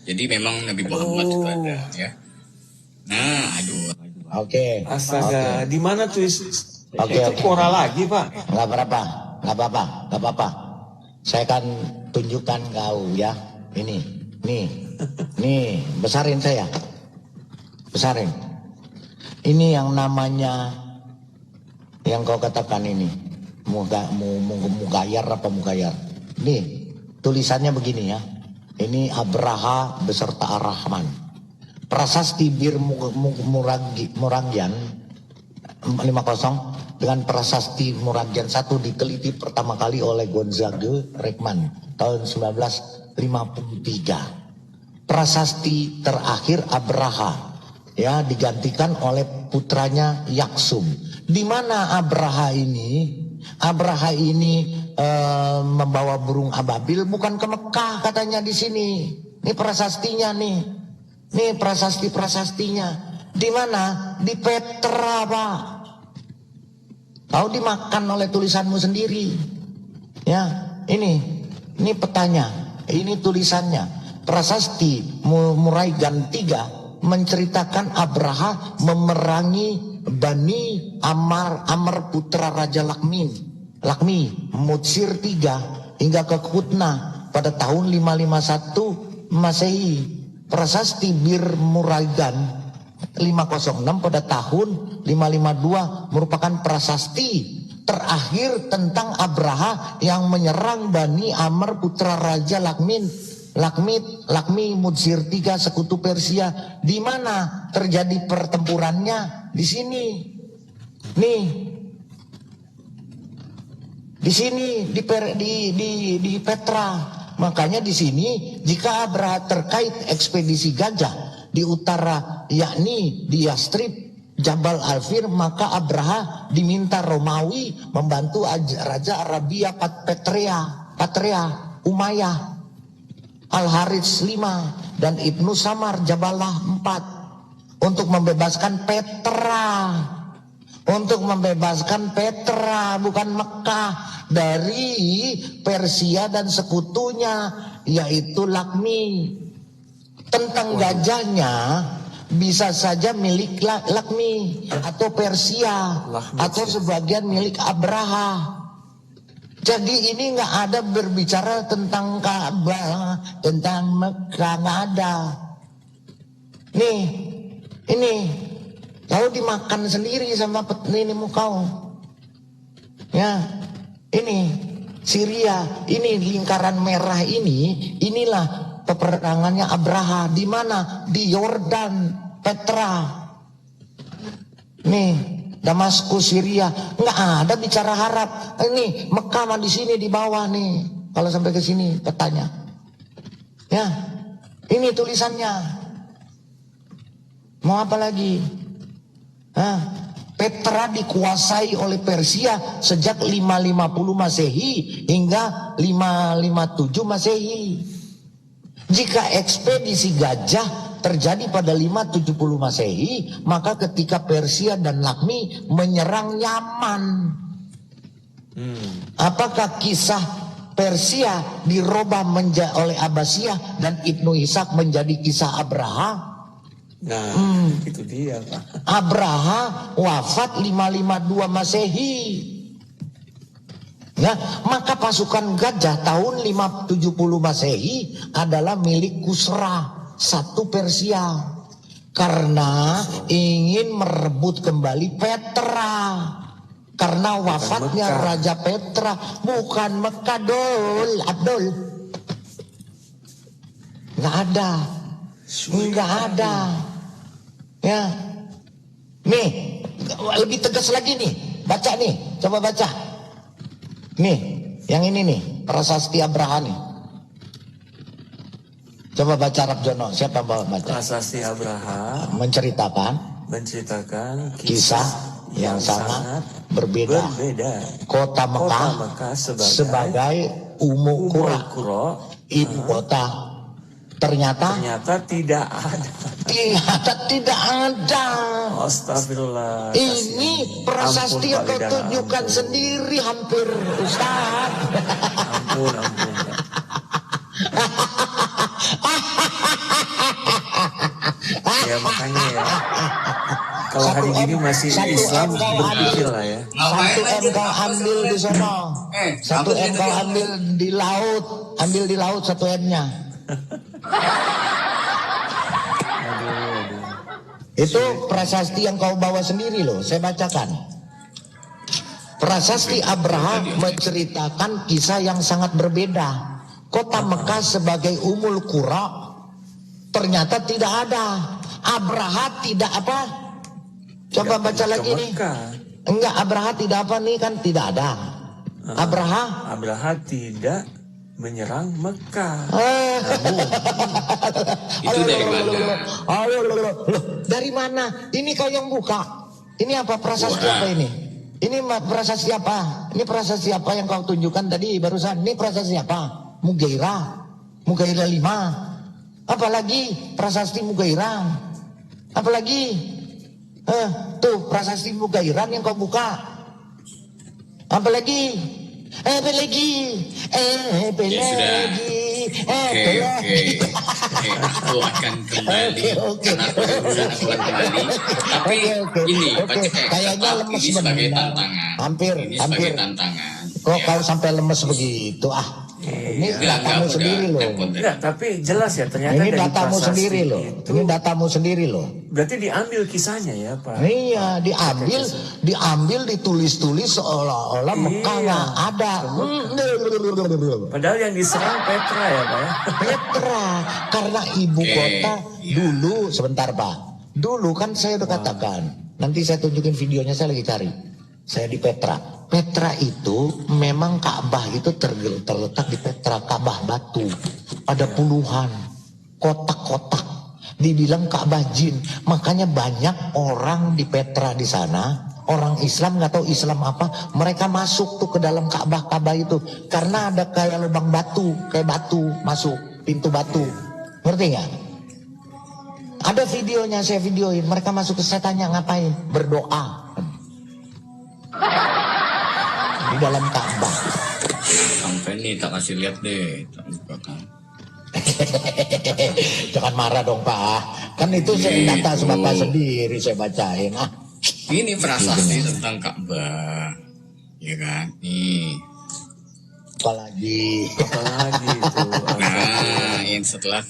Jadi memang Nabi Muhammad itu ada ya. Nah, aduh. Oke. Astaga, di mana tuh? Oke, Itu oke. Kora lagi, Pak. Nggak apa-apa. Saya akan tunjukkan kau ya. Nih, besarin saya. Besarin. Ini yang namanya, yang kau katakan ini. Mugayar apa Mugayar. Nih, tulisannya begini ya. Ini Abraha beserta Ar-Rahman. Prasasti Bir Muranggian 50 dengan prasasti Muranggian 1 diteliti pertama kali oleh Gonzague Rekman tahun 1953. Prasasti terakhir Abraha ya digantikan oleh putranya Yaksum. Di mana Abraha ini membawa burung ababil bukan ke Mekah katanya di sini. Ini prasastinya nih. Nih prasasti-prasastinya. Di mana? Di Petra, Pak. Kau dimakan oleh tulisanmu sendiri. Ya, ini petanya. Ini tulisannya. Prasasti Muraigan 3 menceritakan Abraha memerangi Bani Amr putra Raja Lakmi Mutsir 3 hingga ke Kutna pada tahun 551 Masehi. Prasasti Bir Muraigan 506 pada tahun 552 merupakan prasasti terakhir tentang Abraha yang menyerang Bani Amr putra Raja Lakmi Mutsir 3 sekutu Persia. Di mana terjadi pertempurannya? Di sini. Nih. Di sini di Petra. Makanya di sini jika Abraha terkait ekspedisi gajah di utara yakni di Yastrib Jabal Alfir, maka Abraha diminta Romawi membantu Raja Arabia Patrea Umayyah Al-Harits 5 dan Ibnu Samar Jabalah 4 untuk membebaskan Petra bukan Mekah dari Persia dan sekutunya yaitu Lakmi. Tentang gajahnya bisa saja milik Lakmi atau Persia atau sebagian milik Abraha. Jadi ini nggak ada berbicara tentang Ka'bah, tentang Mekah, nggak ada. Nih, ini kau dimakan sendiri sama petinimu kau. Ya, ini Syria, ini lingkaran merah ini, inilah peperangannya Abraha. Di mana? Di Yordan, Petra. Nih, Damaskus, Syria. Nggak ada bicara harap. Ini Mekah mah di sini di bawah nih. Kalau sampai ke sini petanya. Ya, ini tulisannya. Mau apa lagi? Petra dikuasai oleh Persia sejak 550 Masehi hingga 557 Masehi. Jika ekspedisi gajah terjadi pada 570 Masehi, maka ketika Persia dan Lakmi menyerang Yaman. Apakah kisah Persia dirubah oleh Abbasiyah dan Ibnu Ishaq menjadi kisah Abraha? Nah, itu dia, Pak. Abraha wafat 552 Masehi. Ya, maka pasukan gajah tahun 570 Masehi adalah milik Kusra, satu Persia. Karena ingin merebut kembali Petra. Karena wafatnya Raja Petra, bukan Mekah, Abdul. Nggak ada. Ya, nih lebih tegas lagi nih, baca nih, coba baca. Nih, yang ini nih, prasasti Abraha nih. Coba baca Arab Jono. Siapa mau baca? Prasasti Abraha Menceritakan menceritakan kisah yang sangat berbeda. Kota Mekah sebagai Ummul Qura, ibu kota. Ternyata tidak ada. Tidak ada. Astagfirullah. Ini prasasti yang kau tunjukkan sendiri hampir, Ustaz. Ampun. Ya makanya ya. Kalau hari gini masih Islam berpikir lah ya. 1 M kau ambil di sono. 1 M kau ambil di laut. Ambil di laut 1 M-nya. Itu prasasti yang kau bawa sendiri loh. Saya bacakan. Prasasti Abraha menceritakan kisah yang sangat berbeda. Kota Mekah sebagai Ummul Qura ternyata tidak ada. Abraha tidak apa? Coba baca lagi nih. Enggak, Abraha tidak apa nih, kan tidak ada. Abraha tidak menyerang Mekah. Itu dari mana? Dari mana? Ini kau yang buka. Ini apa prasasti apa ini? Ini prasasti apa? Ini prasasti apa yang kau tunjukkan tadi barusan? Ini prasasti apa? Mugairah 5. Apalagi prasasti Mugairah? Apalagi? Tuh prasasti Mugairah yang kau buka. Apalagi? Aku akan kembali karena urusan aku akan kembali. Tapi ini kayaknya lemes sebagai benar. tantangan. Hampir. Sebagai tantangan. Kok kau sampai lemes begitu? Ini datamu sendiri loh. Enggak, tapi jelas ya ternyata Ini dari datamu prasasti sendiri loh. itu, Ini datamu sendiri loh. berarti diambil kisahnya ya Pak. Iya, diambil, ditulis-tulis seolah-olah Mekah nggak ada. Padahal yang diserang Petra ya Pak ya. Petra, karena ibu kota dulu, sebentar Pak. Dulu kan saya udah katakan, nanti saya tunjukin videonya, saya lagi cari. Saya di Petra. Petra itu memang Ka'bah itu terletak di Petra, Ka'bah batu. Ada puluhan kotak-kotak. Dibilang Ka'bah jin. Makanya banyak orang di Petra di sana, orang Islam nggak tahu Islam apa, mereka masuk tuh ke dalam Ka'bah itu karena ada kayak lubang batu, kayak batu masuk, pintu batu. Ngerti nggak? Ada videonya, saya videoin. Mereka masuk ke, saya tanya ngapain? Berdoa di dalam Ka'bah. Sampai nih tak kasih lihat deh, tak bukakan. Jangan marah dong Pak. Kan itu saya data Bapak sendiri saya bacain. Ini prasasti tentang Ka'bah, ya kan? Nih. Apalagi itu. Nah, yang setelah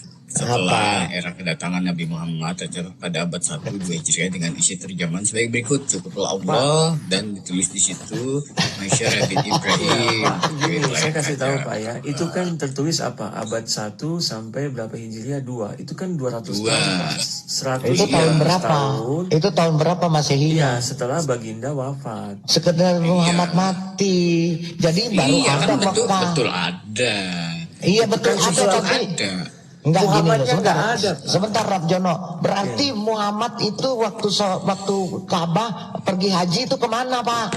era kedatangan Nabi Muhammad pada abad 1-2 Hijriah dengan isi terjemahan sebagai berikut. Cukuplah Allah dan ditulis di situ Masyarakat Ibrahim. Saya kasih tahu Pak ya, itu kan tertulis apa? Abad 1 sampai berapa Hijriah? 2. Itu kan 200 tahun. 100 itu tahun berapa? Tahun. Itu tahun berapa Masehi? Iya, setelah baginda wafat. Sekedar Muhammad mati. Jadi baru ada Mekah. Betul ada. Iya betul ada tapi ada. Enggak gini loh, sebentar Rab Jono. Berarti Muhammad itu waktu Ka'bah pergi haji itu kemana Pak?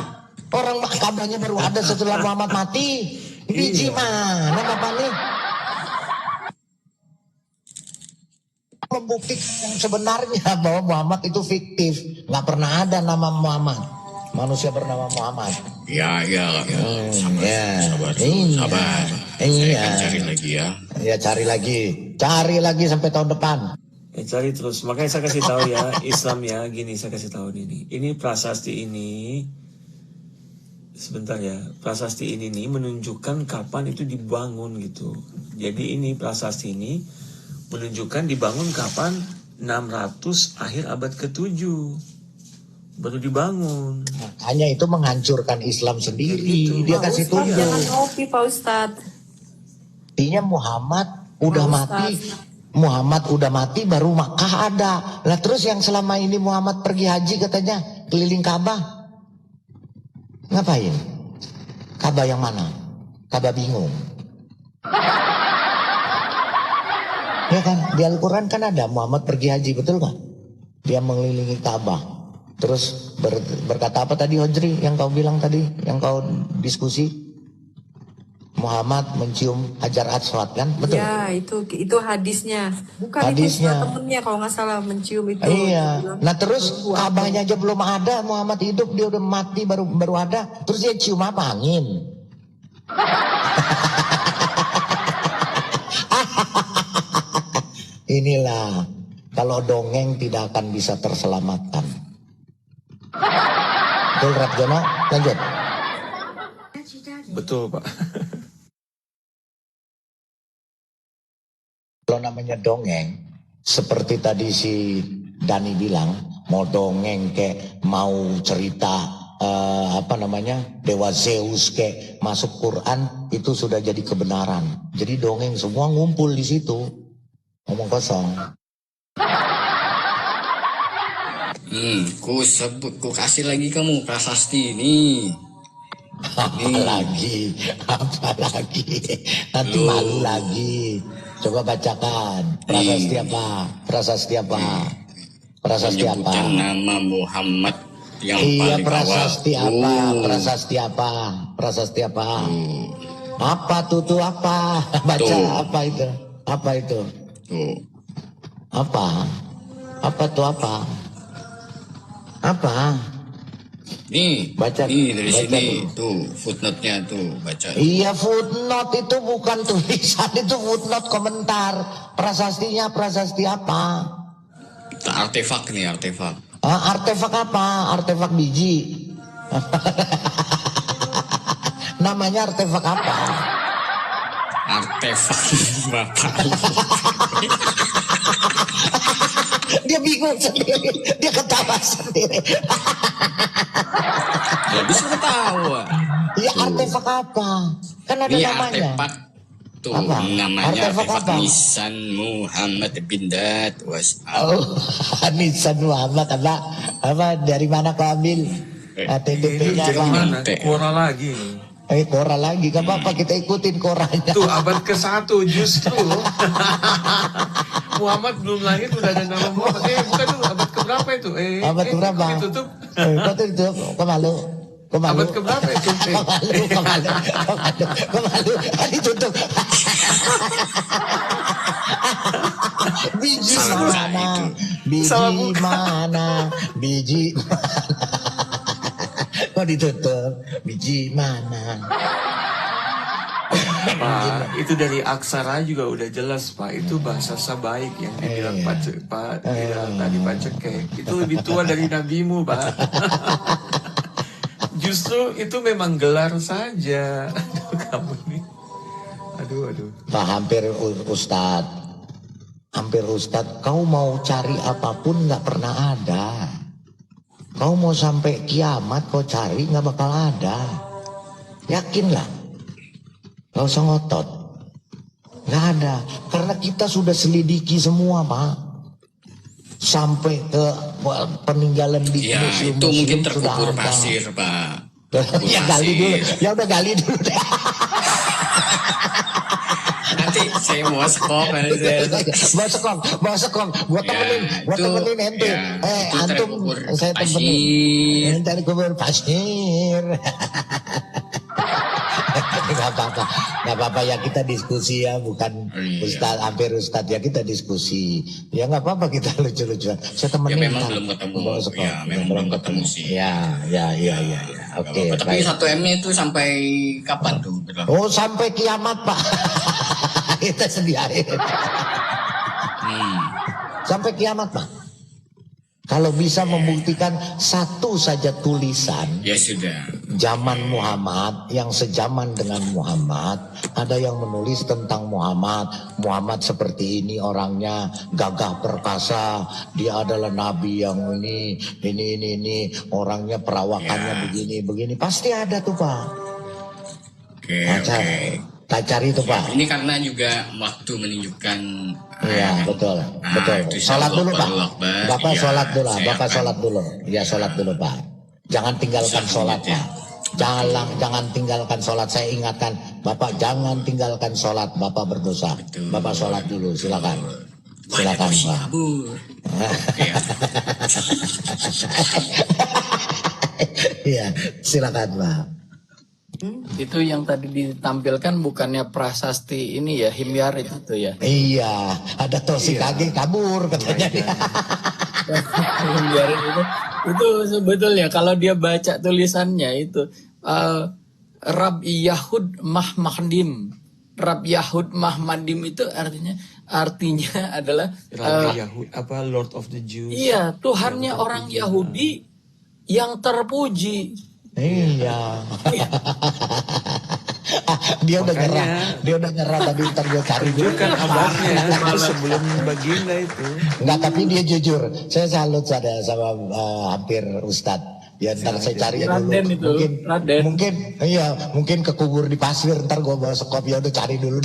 Orang Ka'bahnya baru ada setelah Muhammad mati. Biji mana Bapak nih? Membuktikan yang sebenarnya bahwa Muhammad itu fiktif. Nggak pernah ada nama Muhammad. Manusia bernama Muhammad. Ya. Sabar. Iya. Saya akan cari lagi ya. Ya cari lagi sampai tahun depan. Cari terus. Makanya saya kasih tahu ya, Islam ya, gini saya kasih tahu ini. Ini prasasti ini, sebentar ya, prasasti ini nih menunjukkan kapan itu dibangun gitu. Jadi ini prasasti ini menunjukkan dibangun kapan 600 akhir abad ke-7. Baru dibangun. Makanya itu menghancurkan Islam sendiri. Gitu. Dia kasih tunjuk. Jangan ngopi Pak Ustadz. Artinya Muhammad udah mati. Muhammad udah mati baru Makkah ada. Lah terus yang selama ini Muhammad pergi haji katanya keliling Ka'bah. Ngapain? Ka'bah yang mana? Ka'bah bingung. Ya kan, di Al-Quran kan ada Muhammad pergi haji, betul nggak? Dia mengelilingi Ka'bah. Terus berkata apa tadi Hojri yang kau bilang tadi, yang kau diskusi? Muhammad mencium Hajar Aswad kan, betul? Ya, itu hadisnya. Bukan Hadisnya. itu temennya kalau nggak salah mencium itu. Iya. Nah terus Ka'bahnya aja belum ada, Muhammad hidup, dia udah mati baru ada. Terus dia cium apa? Angin. Inilah kalau dongeng tidak akan bisa terselamatkan. Betul Rapjono, lanjut. Betul Pak. Kalau namanya dongeng, seperti tadi si Dani bilang, mau dongeng kayak mau cerita Dewa Zeus kayak masuk Quran, itu sudah jadi kebenaran. Jadi dongeng semua ngumpul di situ, ngomong kosong. Ku kasih lagi kamu prasasti nih. Apalagi, nanti malu lagi. Coba bacakan. Prasasti apa? Prasasti apa? Prasasti apa? Menyebutkan nama Muhammad yang Iya, paling prasasti awal. apa? Prasasti apa? Prasasti apa? Apa tuh apa? Baca Tuh. apa itu? Apa itu? Tuh. Apa? Apa tuh apa? Apa? Nih, Baca. nih dari Baca sini dulu. tuh footnote-nya tuh baca. Iya, footnote itu bukan tulisan, itu footnote komentar. Prasastinya prasasti apa? Artefak nih, artefak. Artefak apa? Artefak biji. Namanya artefak apa? Artefak Bapak. Dia bingung sendiri, dia ketawa sendiri. Ya bisa ketawa. Ya artefak apa? Kan ada Ini namanya. artefak tuh Apa? namanya Artefak artefak apa? Nisan Muhammad bin Dat was Oh, Nisan Muhammad apa? Dari mana kau ambil? TTP-nya Ini apa? mana? Kora lagi. Kora lagi, gak apa-apa kita ikutin koranya. Tuh abad ke-1 justru. Muhammad belum lahir udah ada nama Muhammad. Bukan tuh abad keberapa itu? Abad keberapa? Kok ditutup? Kok tutup? Kok malu? Kok malu? Abad keberapa itu? Kok malu? Ditutup. Biji Salah mana? itu. Biji Salah buka. mana? Biji mana? Kok ditutup? Biji mana? Pak, itu dari aksara juga udah jelas Pak. Itu bahasa Sabaik yang dibilang tadi Pak Cekek. Itu lebih tua dari nabimu Pak. Justru itu memang gelar saja. Aduh kamu nih. Aduh. Pak hampir Ustadz, kau mau cari apapun nggak pernah ada. Kau mau sampai kiamat kau cari nggak bakal ada. Yakinlah, nggak usah ngotot. Nggak ada, karena kita sudah selidiki semua Pak. Sampai ke peninggalan di Ya museum itu mungkin sudah terkubur ada. pasir Pak. Terkubur Ya gali dulu, pasir. ya udah gali dulu deh. Nanti saya mau skop Bawa sekong, gua temenin ente. Antum saya temenin. Ente kubur pasir. Gak apa-apa ya, kita diskusi ya, bukan Iya. hampir Ustadz ya, kita diskusi. Ya gak apa-apa, kita lucu-lucuan. Saya Ya temenin. memang belum ketemu. Bawa sekong. Ya memang belum ketemu sih. Ya. Oke. Tapi baik. 1M-nya itu sampai kapan tuh? Oh, sampai kiamat Pak. Kita sediain. Sampai kiamat Pak. Kalau bisa membuktikan satu saja tulisan Ya sudah. zaman Muhammad yang sejaman dengan Muhammad, ada yang menulis tentang Muhammad seperti ini orangnya, gagah perkasa, dia adalah nabi yang ini orangnya perawakannya begini, pasti ada tuh Pak. Oke. Kita cari tuh Pak. Ini karena juga waktu menunjukkan. Iya betul. Itu Sholat dulu Pak. Allahu Akbar. Bapak Iya, sholat dulu, saya Bapak akan- sholat dulu. Ya sholat dulu Pak. Jangan tinggalkan Bisa sholat lanjut, ya. Pak. Jangan tinggalkan sholat. Saya ingatkan Bapak jangan tinggalkan sholat, Bapak berdosa. Bapak sholat dulu, silakan. Silakan, Pak. Ya. Iya, silakan, Pak. Itu yang tadi ditampilkan bukannya prasasti ini ya, Himyar itu ya. Iya, ada Toshikage kabur katanya. Himyar itu sebetulnya kalau dia baca tulisannya itu Rab Yahud Mahmadim. Rab Yahud Mahmadim itu artinya adalah Lord of the Jews. iya, Tuhannya orang Yahudi yang terpuji. Iya. Dia udah nyerah tadi, ntar gue cari dulu. Kan abadnya itu sebelum baginda itu. Enggak, tapi dia jujur. Saya salut sama hampir Ustadz. Ya ntar saya cari dulu. Raden itu, Raden. Mungkin kekubur di pasir. Ntar gue bawa sekop, ya udah cari dulu.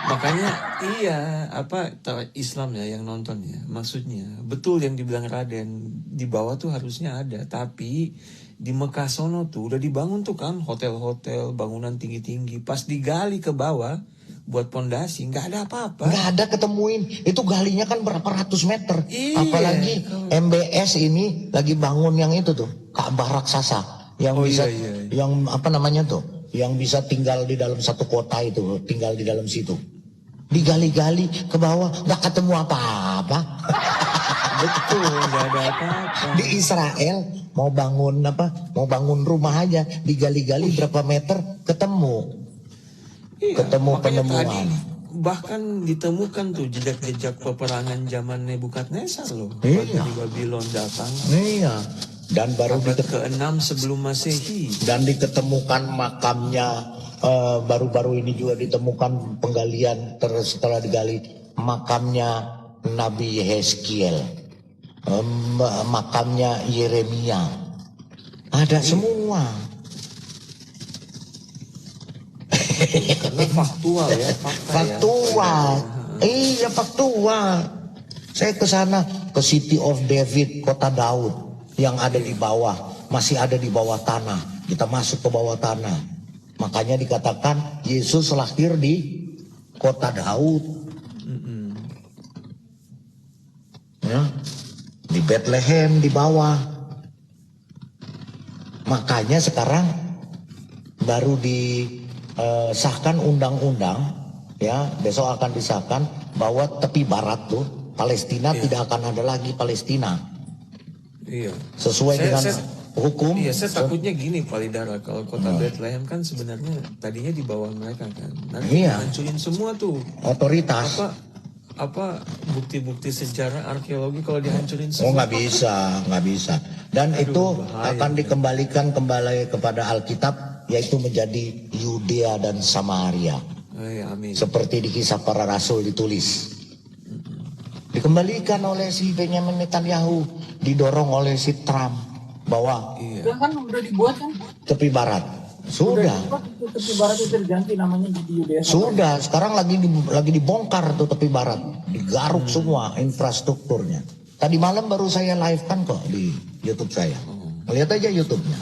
Makanya Islam ya yang nonton ya, maksudnya betul yang dibilang Raden, di bawah tuh harusnya ada, tapi di Mekah sono tuh udah dibangun tuh kan hotel-hotel, bangunan tinggi-tinggi, pas digali ke bawah buat pondasi nggak ada apa-apa. Nggak ada ketemuin, itu galinya kan berapa ratus meter. Iya. Apalagi MBS ini lagi bangun yang itu tuh Ka'bah raksasa yang yang apa namanya tuh, yang bisa tinggal di dalam satu kota itu, tinggal di dalam situ. Digali-gali ke bawah nggak ketemu apa-apa. Betul, nggak ada apa-apa. Di Israel mau bangun rumah aja, digali-gali berapa meter ketemu. Iya, ketemu makanya penemuan. tadi bahkan ditemukan tuh jejak-jejak peperangan zaman Nebukadnezar loh. Iya. Waktu di Babylon datang. Iya. Dan baru Abad ke-6 sebelum Masehi. dan diketemukan makamnya, baru-baru ini juga ditemukan penggalian setelah digali makamnya Nabi Yeskiel, makamnya Yeremia, ada semua. Karena faktual ya, Faktual. Iya, faktual. Saya ke sana, ke City of David, kota Daud, yang ada di bawah, masih ada di bawah tanah. Kita masuk ke bawah tanah. Makanya dikatakan Yesus lahir di kota Daud. Ya, di Bethlehem di bawah. Makanya sekarang baru disahkan undang-undang, ya besok akan disahkan bahwa tepi barat tuh Palestina tidak akan ada lagi Palestina. Iya. Sesuai dengan hukum. Iya, saya takutnya gini Pak Lidara, kalau kota Bethlehem kan sebenarnya tadinya di bawah mereka kan. Nanti hancurin semua tuh. Otoritas. Apa bukti-bukti sejarah arkeologi kalau dihancurin semua? Oh, nggak bisa. Dan itu akan dikembalikan kembali kepada Alkitab, yaitu menjadi Yudea dan Samaria. Amin. Seperti di Kisah Para Rasul ditulis. Dikembalikan oleh si Benjamin Netanyahu, didorong oleh si Trump bahwa Kan udah dibuat kan? tepi barat sudah. Tepi barat itu diganti namanya jadi Yudea. Sudah, sekarang lagi dibongkar tuh tepi barat, digaruk semua infrastrukturnya. Tadi malam baru saya live kan kok di YouTube saya. Lihat aja YouTube-nya.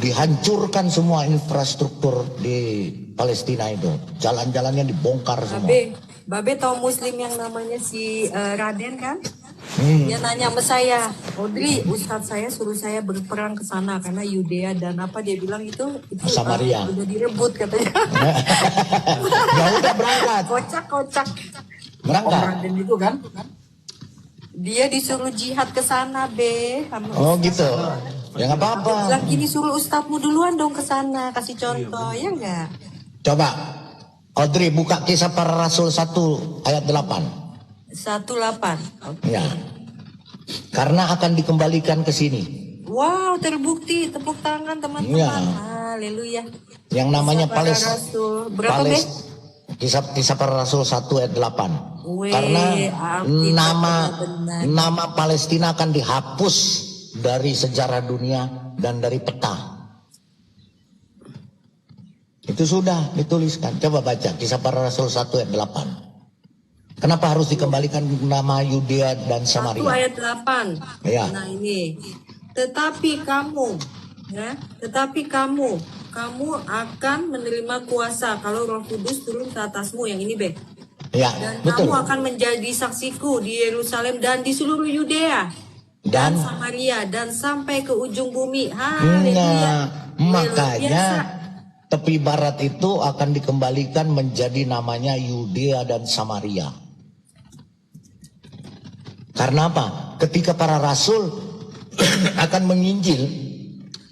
Dihancurkan semua infrastruktur di Palestina itu. Jalan-jalannya dibongkar semua. Babe tahu Muslim yang namanya si Raden kan? Dia nanya sama saya, Audrey, Ustadz saya suruh saya berperang ke sana karena Yudea dan apa dia bilang itu Samaria. udah direbut katanya. Ya udah berangkat. Kocak. Berangkat. Raden itu kan? Dia disuruh jihad ke sana, Be. Sama Oh Ustadz. gitu. Ya nggak apa-apa. Bilang gini, suruh Ustadzmu duluan dong ke sana, kasih contoh, ya enggak? Coba Audrey buka Kisah Para Rasul 1 ayat 8. 18. Ya. Karena akan dikembalikan ke sini. Wow, terbukti. Tepuk tangan teman-teman. Iya. Haleluya. Yang namanya Kisah Para Palestina. Rasul. Berapa, Be? Kisah Para Rasul 1 ayat 8. Weh, Karena Alkitab benar-benar. nama Palestina akan dihapus dari sejarah dunia dan dari peta. Itu sudah dituliskan. Coba baca Kisah Para Rasul 1 ayat 8. Kenapa harus dikembalikan nama Yudea dan 1 Samaria? ayat 8. Ya. Nah ini. Tetapi kamu kamu akan menerima kuasa kalau Roh Kudus turun ke atasmu. Yang ini, Be. Ya, Dan betul. kamu akan menjadi saksiku di Yerusalem dan di seluruh Yudea dan Samaria dan sampai ke ujung bumi. Haleluya. Makanya tepi barat itu akan dikembalikan menjadi namanya Yudea dan Samaria. Karena apa? Ketika para rasul akan menginjil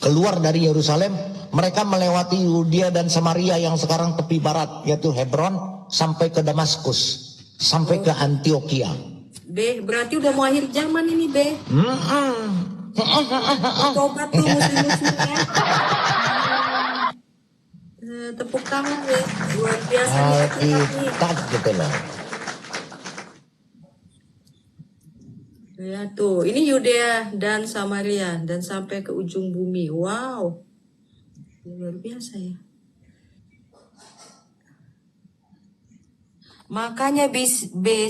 keluar dari Yerusalem, mereka melewati Yudea dan Samaria yang sekarang tepi barat, yaitu Hebron sampai ke Damaskus, sampai ke Antioquia. Be, berarti udah mau akhir zaman ini, Be. Tobat tuh muslim-muslimnya. Tepuk tangan, Be. Luar biasa nih. Alkitab gitu loh. Ya tuh, ini Yudea dan Samaria dan sampai ke ujung bumi. Wow. Luar biasa ya. Makanya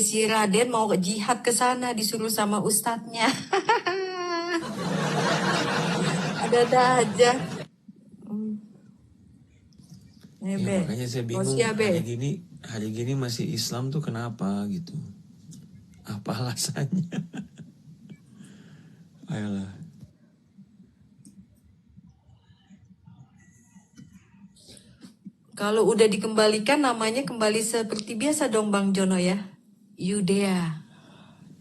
si Raden mau jihad ke sana disuruh sama ustadznya. Ada aja. Ya, makanya saya bingung hari gini masih Islam tuh kenapa gitu? Apa alasannya? Ayolah. Kalau udah dikembalikan namanya kembali seperti biasa dong Bang Jono ya. Yudea.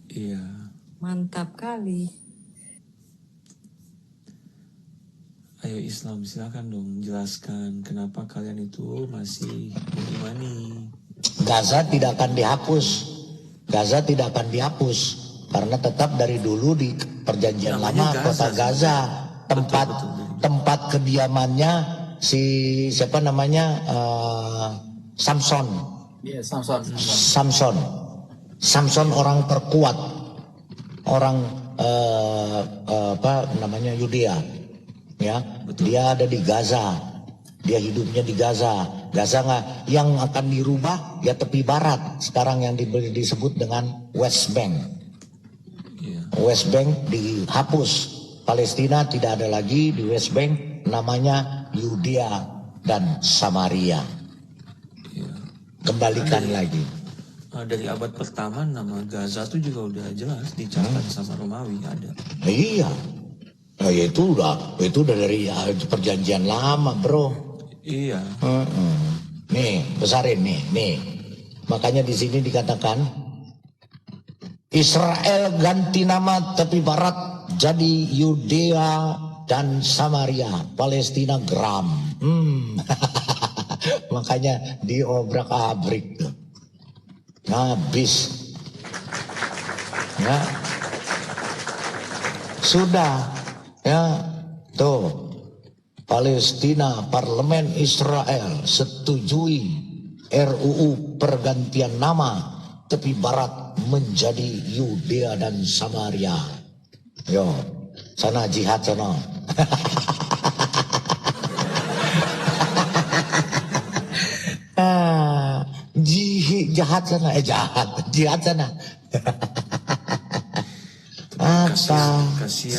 Iya. Mantap kali. Ayo Islam, silakan dong jelaskan kenapa kalian itu masih mengimani. Gaza tidak akan dihapus. Gaza tidak akan dihapus karena tetap dari dulu di perjanjian lama kota Gaza tempat kediamannya si siapa namanya Samson. Iya, Samson orang terkuat, orang apa namanya Yudea, ya. Betul. Dia ada di Gaza, dia hidupnya di Gaza. Gaza nggak yang akan dirubah ya tepi barat sekarang yang disebut dengan West Bank. West Bank dihapus, Palestina tidak ada lagi di West Bank, namanya Yudea dan Samaria. Kembalikan lagi. Dari abad pertama nama Gaza tuh juga udah jelas dicatat sama Romawi ada. Iya. Nah, itu udah dari perjanjian lama, bro. Iya. Nih, besarin nih. Makanya di sini dikatakan Israel ganti nama tepi barat jadi Yudea dan Samaria, Palestina geram. Makanya diobrak-abrik tuh. Habis. Ya. Sudah. Ya. Tuh. Palestina, Parlemen Israel setujui RUU pergantian nama tepi barat menjadi Yudea dan Samaria. Yo, sana jihad sana. Jihad sana.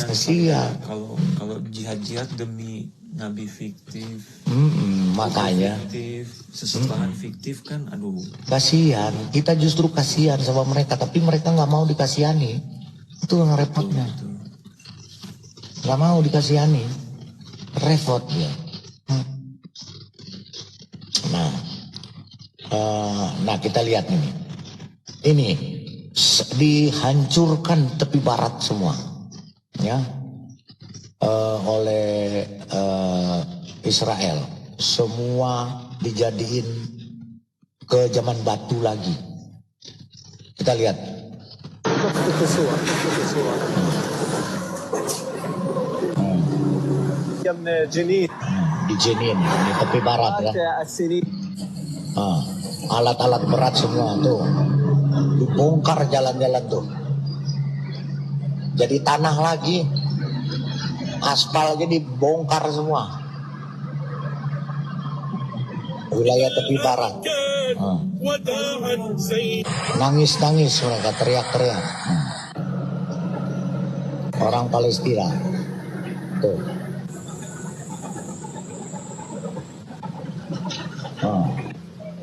Kasihan. Kalau jihad demi nabi fiktif. Makanya sesembahan fiktif kan, aduh. Kasihan, kita justru kasihan sama mereka, tapi mereka nggak mau dikasihani. Itu yang repotnya. Nggak mau dikasihani, repot dia. Nah kita lihat ini dihancurkan tepi barat semua, ya, oleh Israel. Semua dijadiin ke zaman batu lagi. Kita lihat. Di Jenin, di tepi barat ya. Alat-alat berat semua tuh dibongkar jalan-jalan tuh. Jadi tanah lagi, aspalnya dibongkar semua. Wilayah tepi barat. Nangis-nangis mereka, teriak-teriak. Orang Palestina. Tuh. Nah,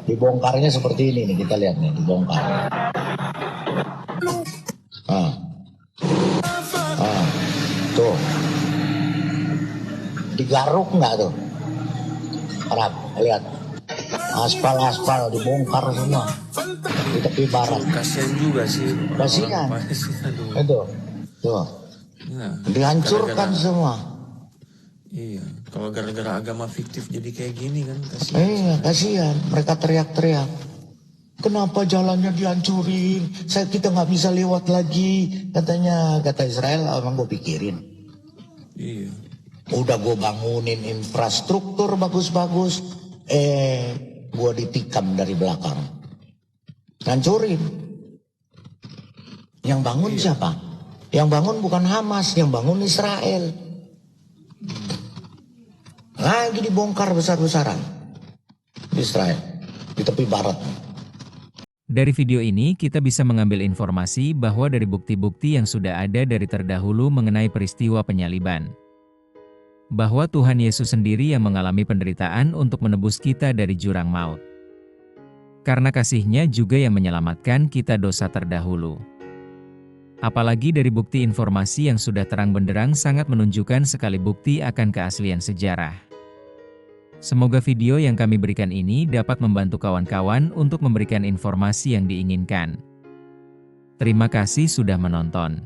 dibongkarnya seperti ini nih, kita lihat nih, dibongkar. Nah, tuh, digaruk nggak tuh? Arab, lihat, aspal dibongkar semua di tepi barat. Kasihan juga sih. Kasihan. orang-orang Palestina, aduh. Itu, tuh, Nah, dihancurkan gara-gara- semua. Iya, kalau gara-gara agama fiktif jadi kayak gini kan kasihan. Iya, kasihan. Mereka teriak-teriak. Kenapa jalannya dihancurin? Kita nggak bisa lewat lagi. Kata Israel, emang gue pikirin. Iya. Udah gue bangunin infrastruktur bagus-bagus. Gue ditikam dari belakang. Hancurin. Yang bangun siapa? Yang bangun bukan Hamas, yang bangun Israel. Lagi dibongkar besar-besaran. Israel, di tepi barat. Dari video ini kita bisa mengambil informasi bahwa dari bukti-bukti yang sudah ada dari terdahulu mengenai peristiwa penyaliban. Bahwa Tuhan Yesus sendiri yang mengalami penderitaan untuk menebus kita dari jurang maut. Karena kasih-Nya juga yang menyelamatkan kita dosa terdahulu. Apalagi dari bukti informasi yang sudah terang benderang sangat menunjukkan sekali bukti akan keaslian sejarah. Semoga video yang kami berikan ini dapat membantu kawan-kawan untuk memberikan informasi yang diinginkan. Terima kasih sudah menonton.